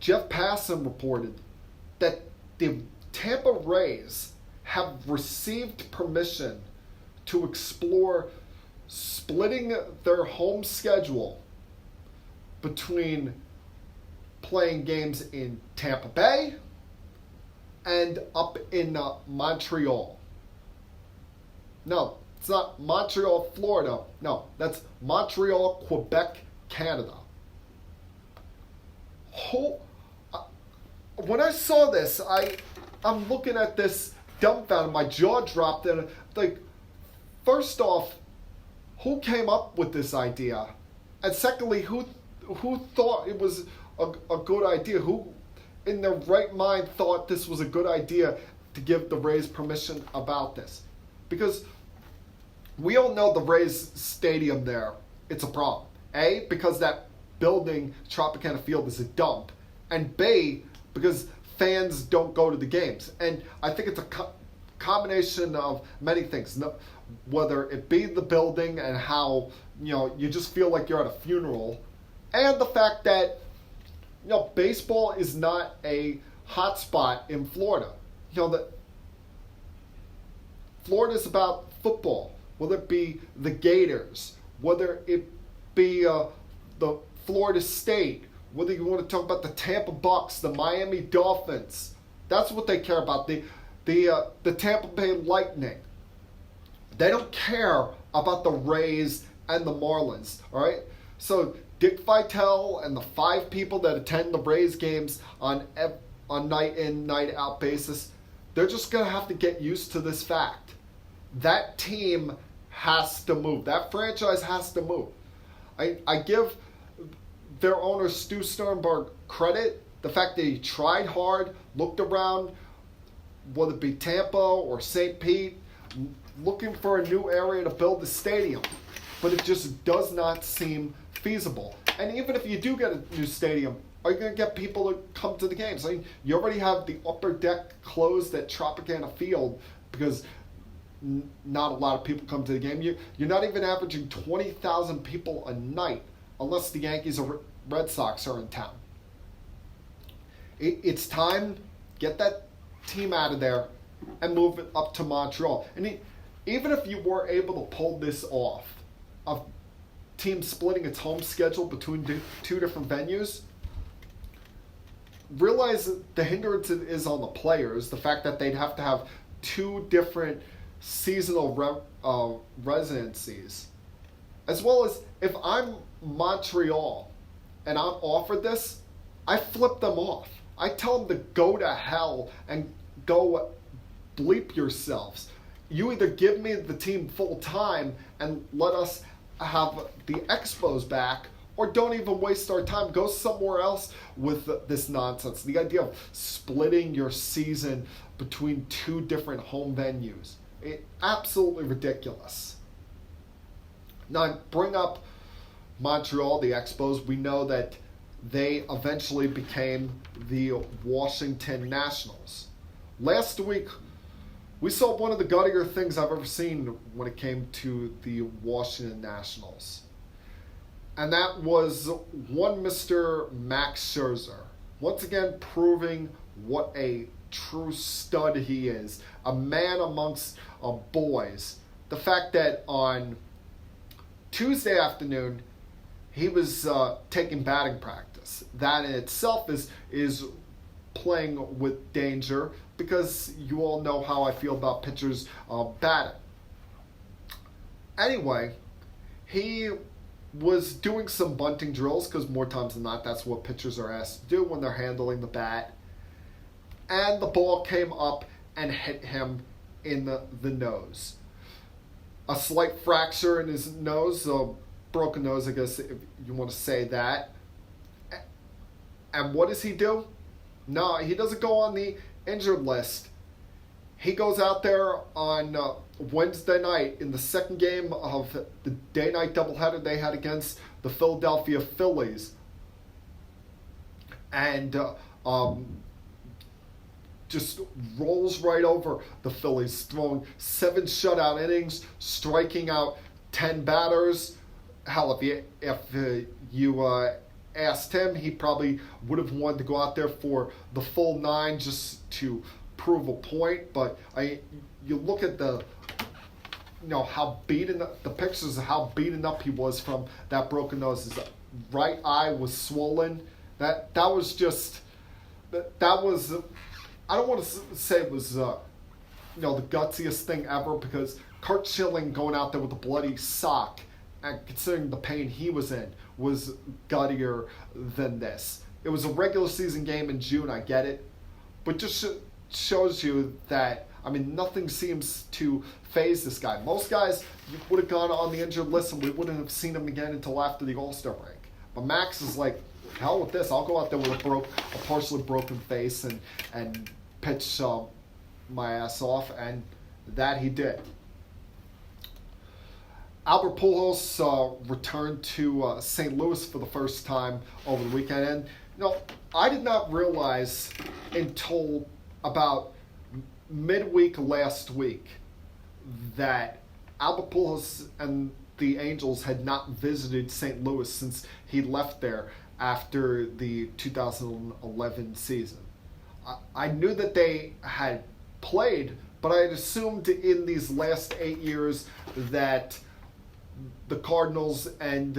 Jeff Passan reported that the Tampa Rays have received permission to explore splitting their home schedule between playing games in Tampa Bay and up in Montreal. No, it's not Montreal, Florida. No, that's Montreal, Quebec, Canada. When I saw this, I'm looking at this dumbfounded. My jaw dropped, and like, first off, who came up with this idea? And secondly, who thought it was a good idea? Who, in their right mind, thought this was a good idea to give the Rays permission about this? Because we all know the Rays stadium there, it's a problem. A, because that building, Tropicana Field, is a dump. And B, because fans don't go to the games. And I think it's a combination of many things. Whether it be the building and how, you just feel like you're at a funeral. And the fact that, baseball is not a hot spot in Florida. That Florida's about football. Whether it be the Gators, whether it be the Florida State, whether you want to talk about the Tampa Bucks, the Miami Dolphins. That's what they care about. The Tampa Bay Lightning. They don't care about the Rays and the Marlins, all right? So Dick Vitale and the 5 people that attend the Rays games on night in, night out basis, they're just going to have to get used to this fact. That team has to move. That franchise has to move. I give their owner, Stu Sternberg, credit. The fact that he tried hard, looked around, whether it be Tampa or St. Pete, looking for a new area to build the stadium. But it just does not seem feasible. And even if you do get a new stadium, are you going to get people to come to the games? I mean, you already have the upper deck closed at Tropicana Field because not a lot of people come to the game. You're not even averaging 20,000 people a night unless the Yankees or Red Sox are in town. It's time, get that team out of there and move it up to Montreal. And even if you were able to pull this off, of team splitting its home schedule between 2 different venues, realize the hindrance is on the players, the fact that they'd have to have 2 different seasonal residencies. As well as, if I'm Montreal and I'm offered this, I flip them off. I tell them to go to hell and go bleep yourselves. You either give me the team full time and let us have the Expos back, or don't even waste our time. Go somewhere else with this nonsense. The idea of splitting your season between 2 different home venues. Absolutely ridiculous. Now, I bring up Montreal, the Expos. We know that they eventually became the Washington Nationals. Last week, we saw one of the guttier things I've ever seen when it came to the Washington Nationals. And that was one Mr. Max Scherzer. Once again, proving what a true stud he is. A man amongst boys. The fact that on Tuesday afternoon, he was taking batting practice. That in itself is playing with danger, because you all know how I feel about pitchers batting. Anyway, he was doing some bunting drills, because more times than not, that's what pitchers are asked to do when they're handling the bat. And the ball came up and hit him in the nose. A slight fracture in his nose, a broken nose, I guess, if you want to say that. And what does he do? No, he doesn't go on the injured list. He goes out there on Wednesday night in the second game of the day-night doubleheader they had against the Philadelphia Phillies. And just rolls right over the Phillies, throwing 7 shutout innings, striking out 10 batters. Hell, if you asked him, he probably would have wanted to go out there for the full 9 just to prove a point. But you look at how beaten up, the pictures of how beaten up he was from that broken nose. His right eye was swollen. That was just that was. I don't want to say it was the gutsiest thing ever, because Curt Schilling going out there with a bloody sock, and considering the pain he was in, was guttier than this. It was a regular season game in June, I get it, but just shows you that, nothing seems to phase this guy. Most guys would have gone on the injured list and we wouldn't have seen him again until after the All-Star break. But Max is like, hell with this. I'll go out there with a partially broken face and pitch my ass off, and that he did. Albert Pujols returned to St. Louis for the first time over the weekend. And I did not realize until about midweek last week that Albert Pujols and the Angels had not visited St. Louis since he left there after the 2011 season. I knew that they had played, but I had assumed in these last 8 years that the Cardinals and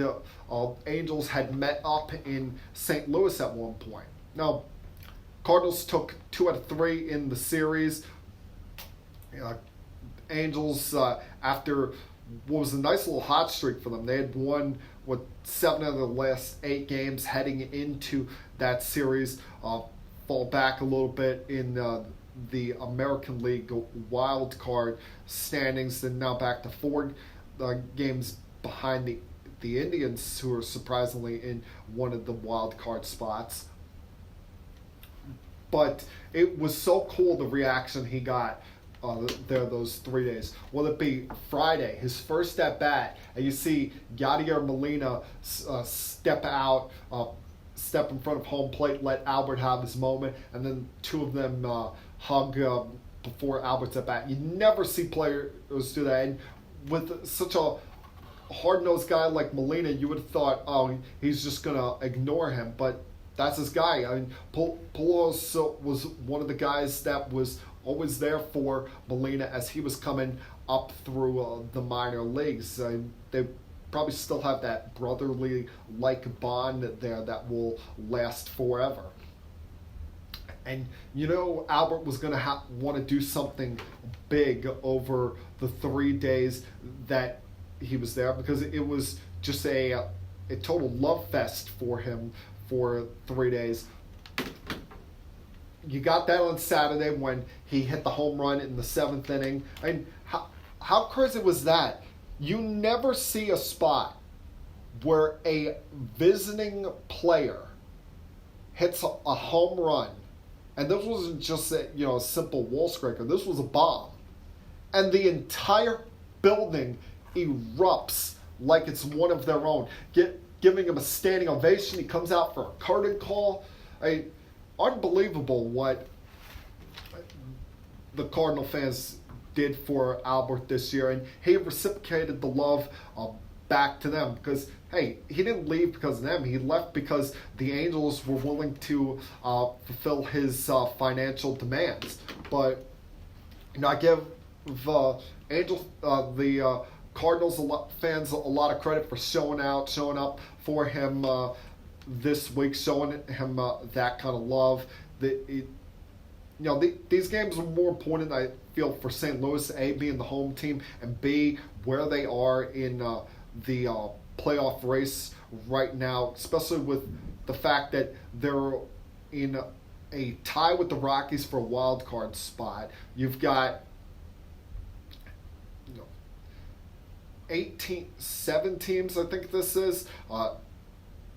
Angels had met up in St. Louis at one point. Now, Cardinals took 2 out of 3 in the series. Angels, after what was a nice little hot streak for them, they had won 7 out of the last 8 games heading into that series. Fall back a little bit in the American League wild card standings, and now back to 4 games behind the Indians, who are surprisingly in one of the wild card spots. But it was so cool, the reaction he got there those 3 days. Will it be Friday, his first at bat, and you see Yadier Molina step in front of home plate, let Albert have his moment, and then 2 of them hug before Albert's at bat. You never see players do that. And with such a hard-nosed guy like Molina, you would have thought, he's just going to ignore him. But that's his guy. Pujols was one of the guys that was always there for Molina as he was coming up through the minor leagues. They probably still have that brotherly-like bond there that will last forever. And Albert was going to want to do something big over the 3 days that he was there, because it was just a total love fest for him for 3 days. You got that on Saturday when he hit the home run in the 7th inning. How crazy was that? You never see a spot where a visiting player hits a home run, and this wasn't just a simple wall scraper. This was a bomb, and the entire building erupts like it's one of their own, giving him a standing ovation. He comes out for a curtain call. Unbelievable what the Cardinal fans did for Albert this year, and he reciprocated the love back to them because, hey, he didn't leave because of them. He left because the Angels were willing to fulfill his financial demands. But I give the Cardinals fans a lot of credit for showing up for him this week, showing him that kind of love. These games are more important, I feel, for St. Louis, A, being the home team, and B, where they are in the playoff race right now, especially with the fact that they're in a tie with the Rockies for a wild card spot. You've got 7 teams, I think this is,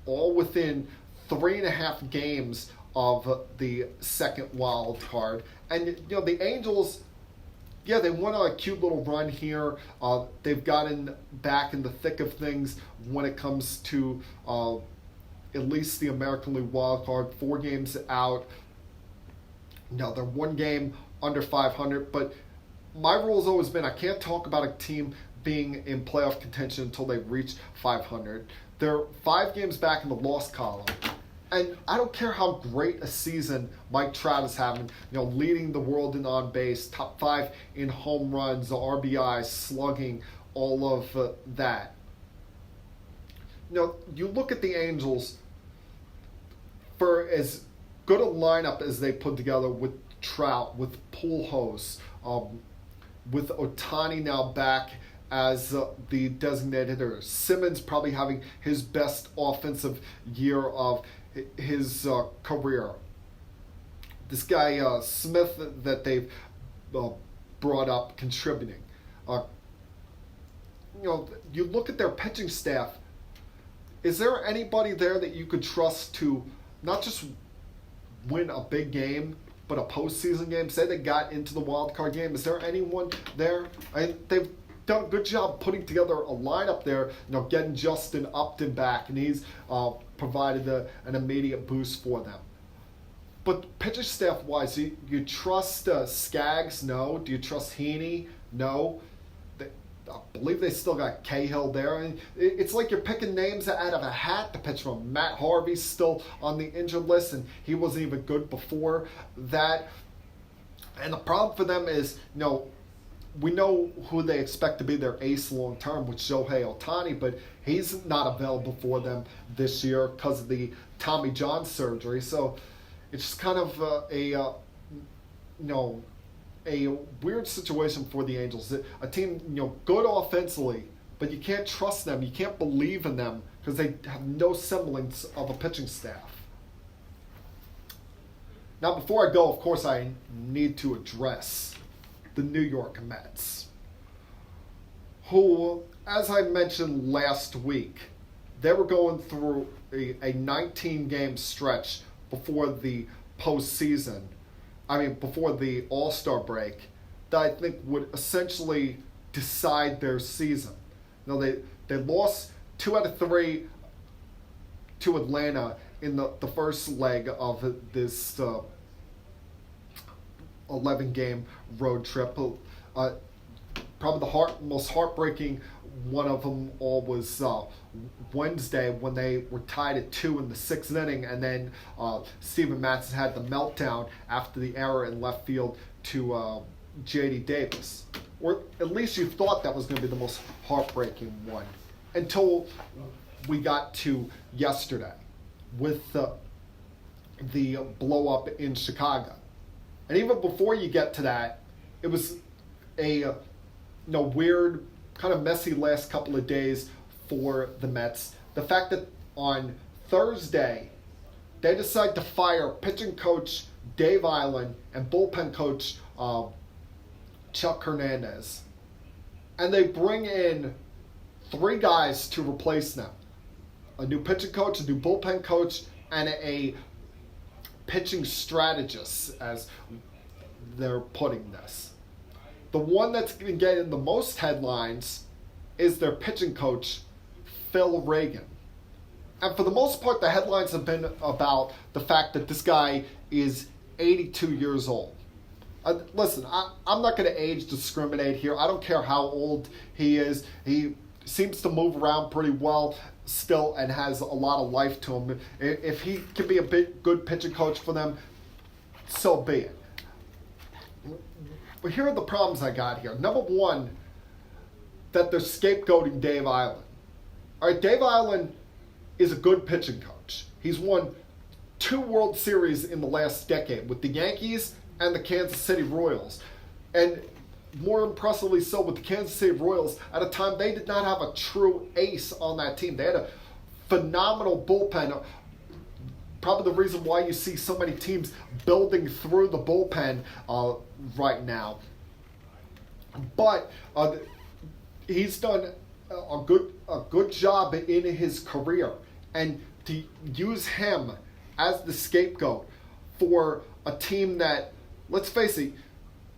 all within 3.5 games of the second wild card. And the Angels, yeah, they went on a cute little run here. They've gotten back in the thick of things when it comes to at least the American League wild card. 4 games out. They're 1 game under 500. But my rule has always been I can't talk about a team being in playoff contention until they reach 500. They're 5 games back in the loss column. And I don't care how great a season Mike Trout is having, leading the world in on base, top 5 in home runs, RBIs, slugging, all of that. You look at the Angels, for as good a lineup as they put together with Trout, with Pujols, with Ohtani now back as the designated hitter. Simmons probably having his best offensive year of his career. This guy Smith that they've brought up contributing. You look at their pitching staff. Is there anybody there that you could trust to not just win a big game, but a postseason game? Say they got into the wild card game. Is there anyone there? They've done a good job putting together a lineup there, getting Justin Upton back, and he's provided an immediate boost for them. But pitching staff-wise, you trust Skaggs? No. Do you trust Heaney? No. I believe they still got Cahill there. And it's like you're picking names out of a hat to pitch from. Matt Harvey's still on the injured list, and he wasn't even good before that. And the problem for them is, we know who they expect to be their ace long term with Shohei Ohtani, but he's not available for them this year because of the Tommy John surgery. So it's just kind of a weird situation for the Angels. A team, good offensively, but you can't trust them. You can't believe in them because they have no semblance of a pitching staff. Now, before I go, of course, I need to address the New York Mets, who, as I mentioned last week, they were going through a 19-game stretch before the postseason. Before the All-Star break, that I think would essentially decide their season. They lost 2 out of 3 to Atlanta in the first leg of this 11-game road trip. Probably the most heartbreaking one of them all was Wednesday when they were tied at 2 in the 6th inning, and then Steven Matson had the meltdown after the error in left field to J.D. Davis. Or at least you thought that was going to be the most heartbreaking one, until we got to yesterday with the blow-up in Chicago. And even before you get to that, it was a weird, kind of messy last couple of days for the Mets. The fact that on Thursday, they decide to fire pitching coach Dave Island and bullpen coach Chuck Hernandez. And they bring in 3 guys to replace them. A new pitching coach, a new bullpen coach, and a pitching strategist, as they're putting this. The one that's been getting the most headlines is their pitching coach, Phil Reagan. And for the most part, the headlines have been about the fact that this guy is 82 years old. Listen, I'm not going to age discriminate here. I don't care how old he is. He seems to move around pretty well still and has a lot of life to him. If he can be a good pitching coach for them, so be it. But here are the problems I got here. Number one, that they're scapegoating Dave Island. All right, Dave Island is a good pitching coach. He's won 2 World Series in the last decade with the Yankees and the Kansas City Royals. And more impressively so with the Kansas City Royals, at a time they did not have a true ace on that team. They had a phenomenal bullpen. Probably the reason why you see so many teams building through the bullpen right now. But he's done a good job in his career. And to use him as the scapegoat for a team that, let's face it,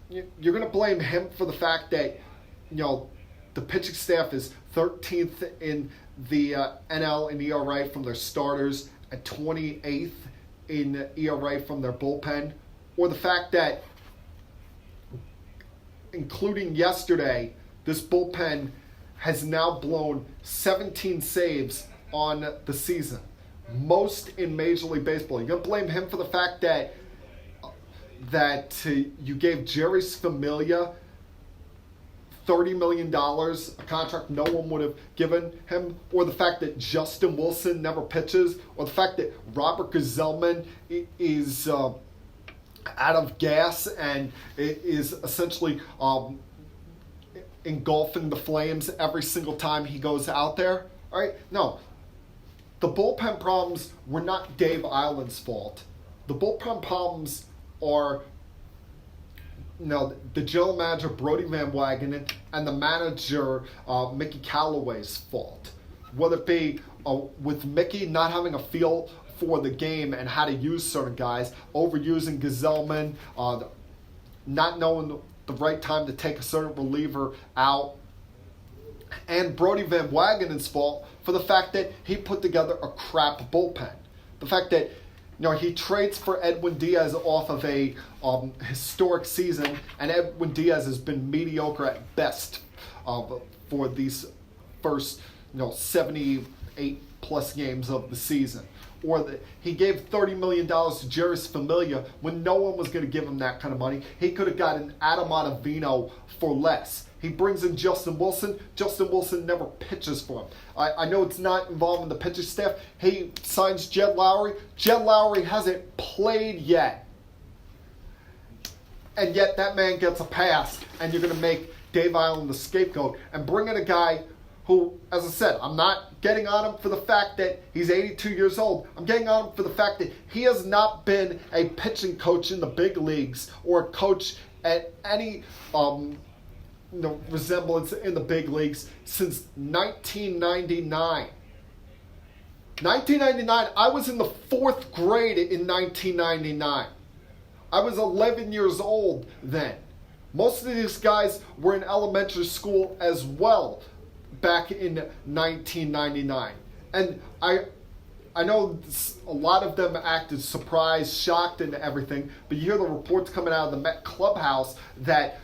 you're going to blame him for the fact that, the pitching staff is 13th in the NL in ERA from their starters and 28th in ERA from their bullpen, or the fact that, including yesterday, this bullpen has now blown 17 saves on the season, most in Major League Baseball. You're going to blame him for the fact that you gave Jerry Familia $30 million, a contract no one would have given him, or the fact that Justin Wilson never pitches, or the fact that Robert Gsellman is out of gas and is essentially engulfing the flames every single time he goes out there. All right? No. The bullpen problems were not Dave Island's fault. The bullpen problems are the general manager Brodie Van Wagenen and the manager Mickey Callaway's fault. Whether it be with Mickey not having a feel for the game and how to use certain guys, overusing Gsellman, not knowing the right time to take a certain reliever out, and Brodie Van Wagenen's fault for the fact that he put together a crap bullpen. The fact that he trades for Edwin Diaz off of a historic season, and Edwin Diaz has been mediocre at best for these first 78 plus games of the season. Or he gave $30 million to Jerry Familia when no one was going to give him that kind of money. He could have gotten Adam Ottavino for less. He brings in Justin Wilson. Justin Wilson never pitches for him. I know it's not involving the pitching staff. He signs Jed Lowry. Jed Lowry hasn't played yet. And yet that man gets a pass, and you're going to make Dave Island the scapegoat and bring in a guy who, as I said, I'm not getting on him for the fact that he's 82 years old. I'm getting on him for the fact that he has not been a pitching coach in the big leagues or a coach at any resemblance in the big leagues since 1999. 1999, I was in the 4th grade in 1999. I was 11 years old then. Most of these guys were in elementary school as well back in 1999. And I know a lot of them acted surprised, shocked, and everything, but you hear the reports coming out of the Met clubhouse that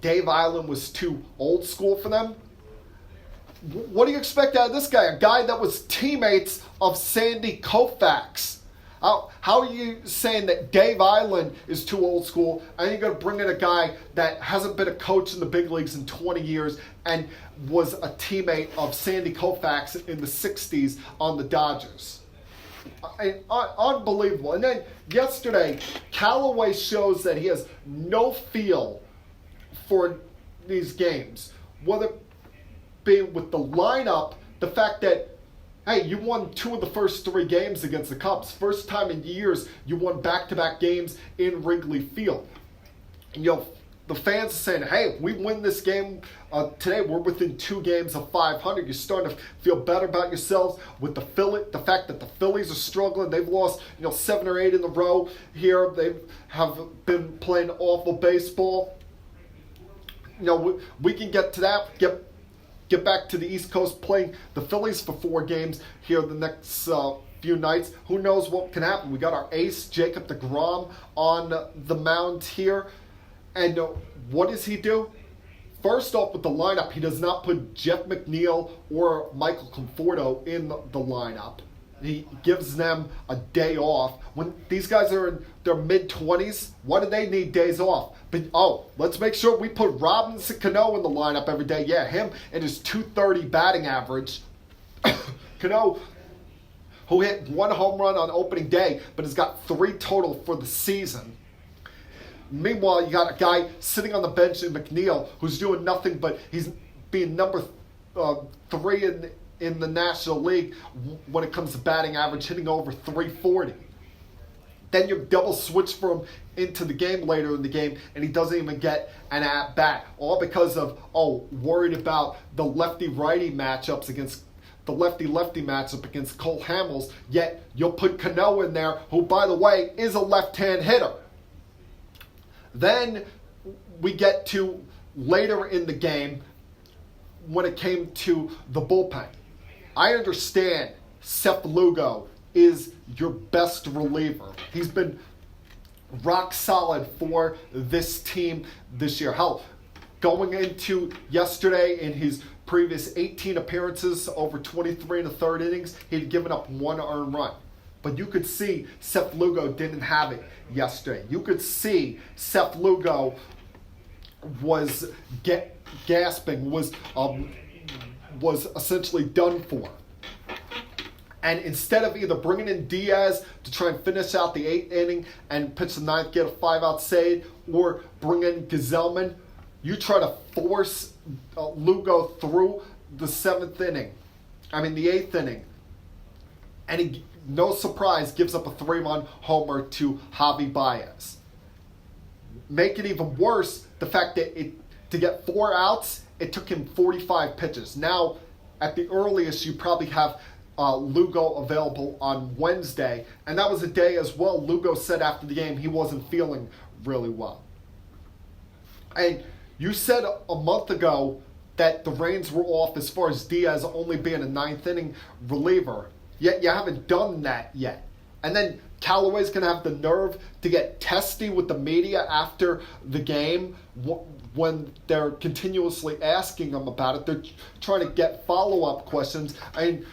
Dave Island was too old school for them. What do you expect out of this guy? A guy that was teammates of Sandy Koufax. How are you saying that Dave Island is too old school and you're going to bring in a guy that hasn't been a coach in the big leagues in 20 years and was a teammate of Sandy Koufax in the 60s on the Dodgers? Unbelievable. And then yesterday, Callaway shows that he has no feel for these games. Whether it be with the lineup, the fact that, hey, you won 2 of the first 3 games against the Cubs. First time in years you won back-to-back games in Wrigley Field. And, the fans are saying, hey, we win this game today. We're within 2 games of 500. You're starting to feel better about yourselves with the fact that the Phillies are struggling. They've lost 7 or 8 in a row here. They have been playing awful baseball. We can get to that. Get back to the East Coast playing the Phillies for 4 games here the next few nights. Who knows what can happen? We got our ace, Jacob deGrom, on the mound here. And what does he do? First off, with the lineup, he does not put Jeff McNeil or Michael Conforto in the lineup. He gives them a day off. When these guys are in their mid-20s, why do they need days off? But, let's make sure we put Robinson Cano in the lineup every day. Yeah, him and his .230 batting average. Cano, who hit 1 home run on opening day, but has got 3 total for the season. Meanwhile, you got a guy sitting on the bench in McNeil who's doing nothing but he's being number 3 in the National League when it comes to batting average, hitting over .340. Then you double switch for him into the game later in the game, and he doesn't even get an at-bat. All because of, worried about the lefty-righty matchups against the lefty-lefty matchup against Cole Hamels, yet you'll put Cano in there, who, by the way, is a left-hand hitter. Then we get to later in the game when it came to the bullpen. I understand Seth Lugo is your best reliever. He's been rock solid for this team this year. Hell, going into yesterday in his previous 18 appearances over 23 1/3 innings, he'd given up 1 earned run. But you could see Seth Lugo didn't have it yesterday. You could see Seth Lugo was gasping, was essentially done for. And instead of either bringing in Diaz to try and finish out the 8th inning and pitch the 9th, get a 5-out save, or bring in Gazelman, you try to force Lugo through the 8th inning. And he, no surprise, gives up a 3-run homer to Javi Baez. Make it even worse, the fact that to get 4 outs, it took him 45 pitches. Now, at the earliest, you probably have Lugo available on Wednesday. And that was a day as well. Lugo said after the game he wasn't feeling really well. And you said a month ago that the reins were off as far as Diaz only being a 9th inning reliever. Yet you haven't done that yet. And then Callaway's going to have the nerve to get testy with the media after the game when they're continuously asking him about it. They're trying to get follow-up questions. I mean,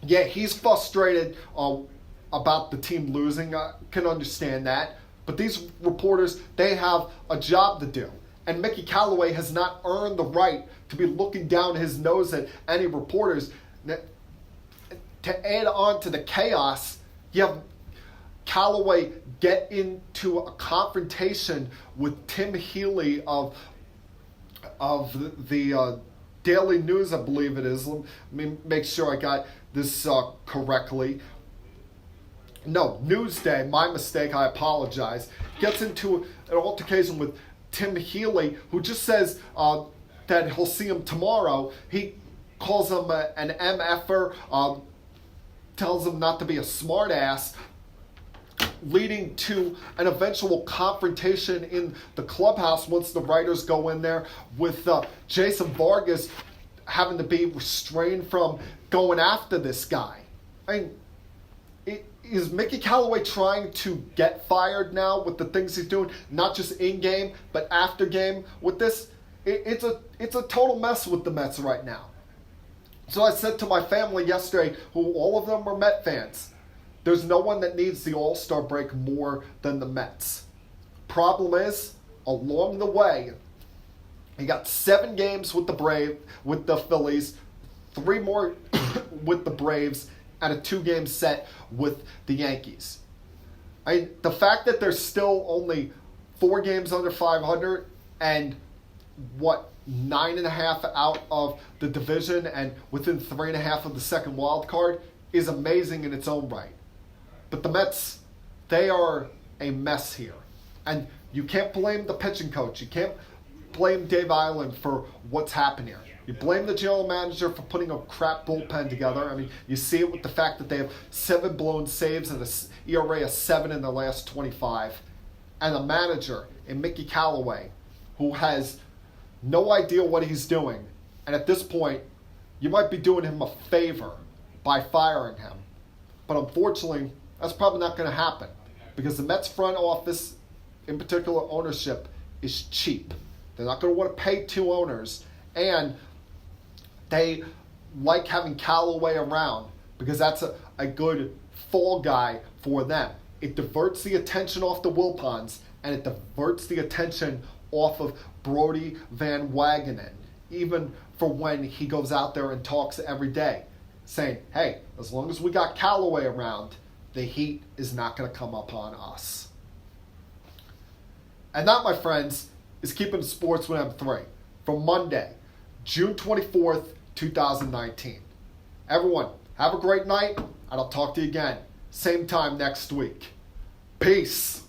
yeah, he's frustrated about the team losing. I can understand that. But these reporters, they have a job to do. And Mickey Callaway has not earned the right to be looking down his nose at any reporters. To add on to the chaos, you have Callaway get into a confrontation with Tim Healy of the Daily News, I believe it is. Let me make sure I got this correctly. No, Newsday, my mistake, I apologize. Gets into an altercation with Tim Healy, who just says that he'll see him tomorrow. He calls him an MFer, tells him not to be a smartass, leading to an eventual confrontation in the clubhouse once the writers go in there, with Jason Vargas having to be restrained from going after this guy. I mean, is Mickey Callaway trying to get fired now with the things he's doing, not just in-game, but after-game with this? It's a total mess with the Mets right now. So I said to my family yesterday, who all of them were Met fans, there's no one that needs the All-Star break more than the Mets. Problem is, along the way, he got 7 games with the Phillies, 3 more with the Braves, and a 2-game set with the Yankees. The fact that there's still only 4 games under 500 and 9.5 out of the division and within 3.5 of the second wild card is amazing in its own right. But the Mets, they are a mess here. And you can't blame the pitching coach. You can't blame Dave Island for what's happened here. You blame the general manager for putting a crap bullpen together. I mean, you see it with the fact that they have 7 blown saves and an ERA of 7 in the last 25. And the manager, in Mickey Callaway, who has no idea what he's doing. And at this point, you might be doing him a favor by firing him. But unfortunately, that's probably not going to happen because the Mets front office, in particular ownership, is cheap. They're not going to want to pay two owners, and they like having Callaway around because that's a good fall guy for them. It diverts the attention off the Wilpons, and it diverts the attention off of Brodie Van Wagenen, even for when he goes out there and talks every day, saying, hey, as long as we got Callaway around, the heat is not going to come upon us. And that, my friends, is Keeping Sports with M3 for Monday, June 24th, 2019. Everyone, have a great night, and I'll talk to you again, same time next week. Peace.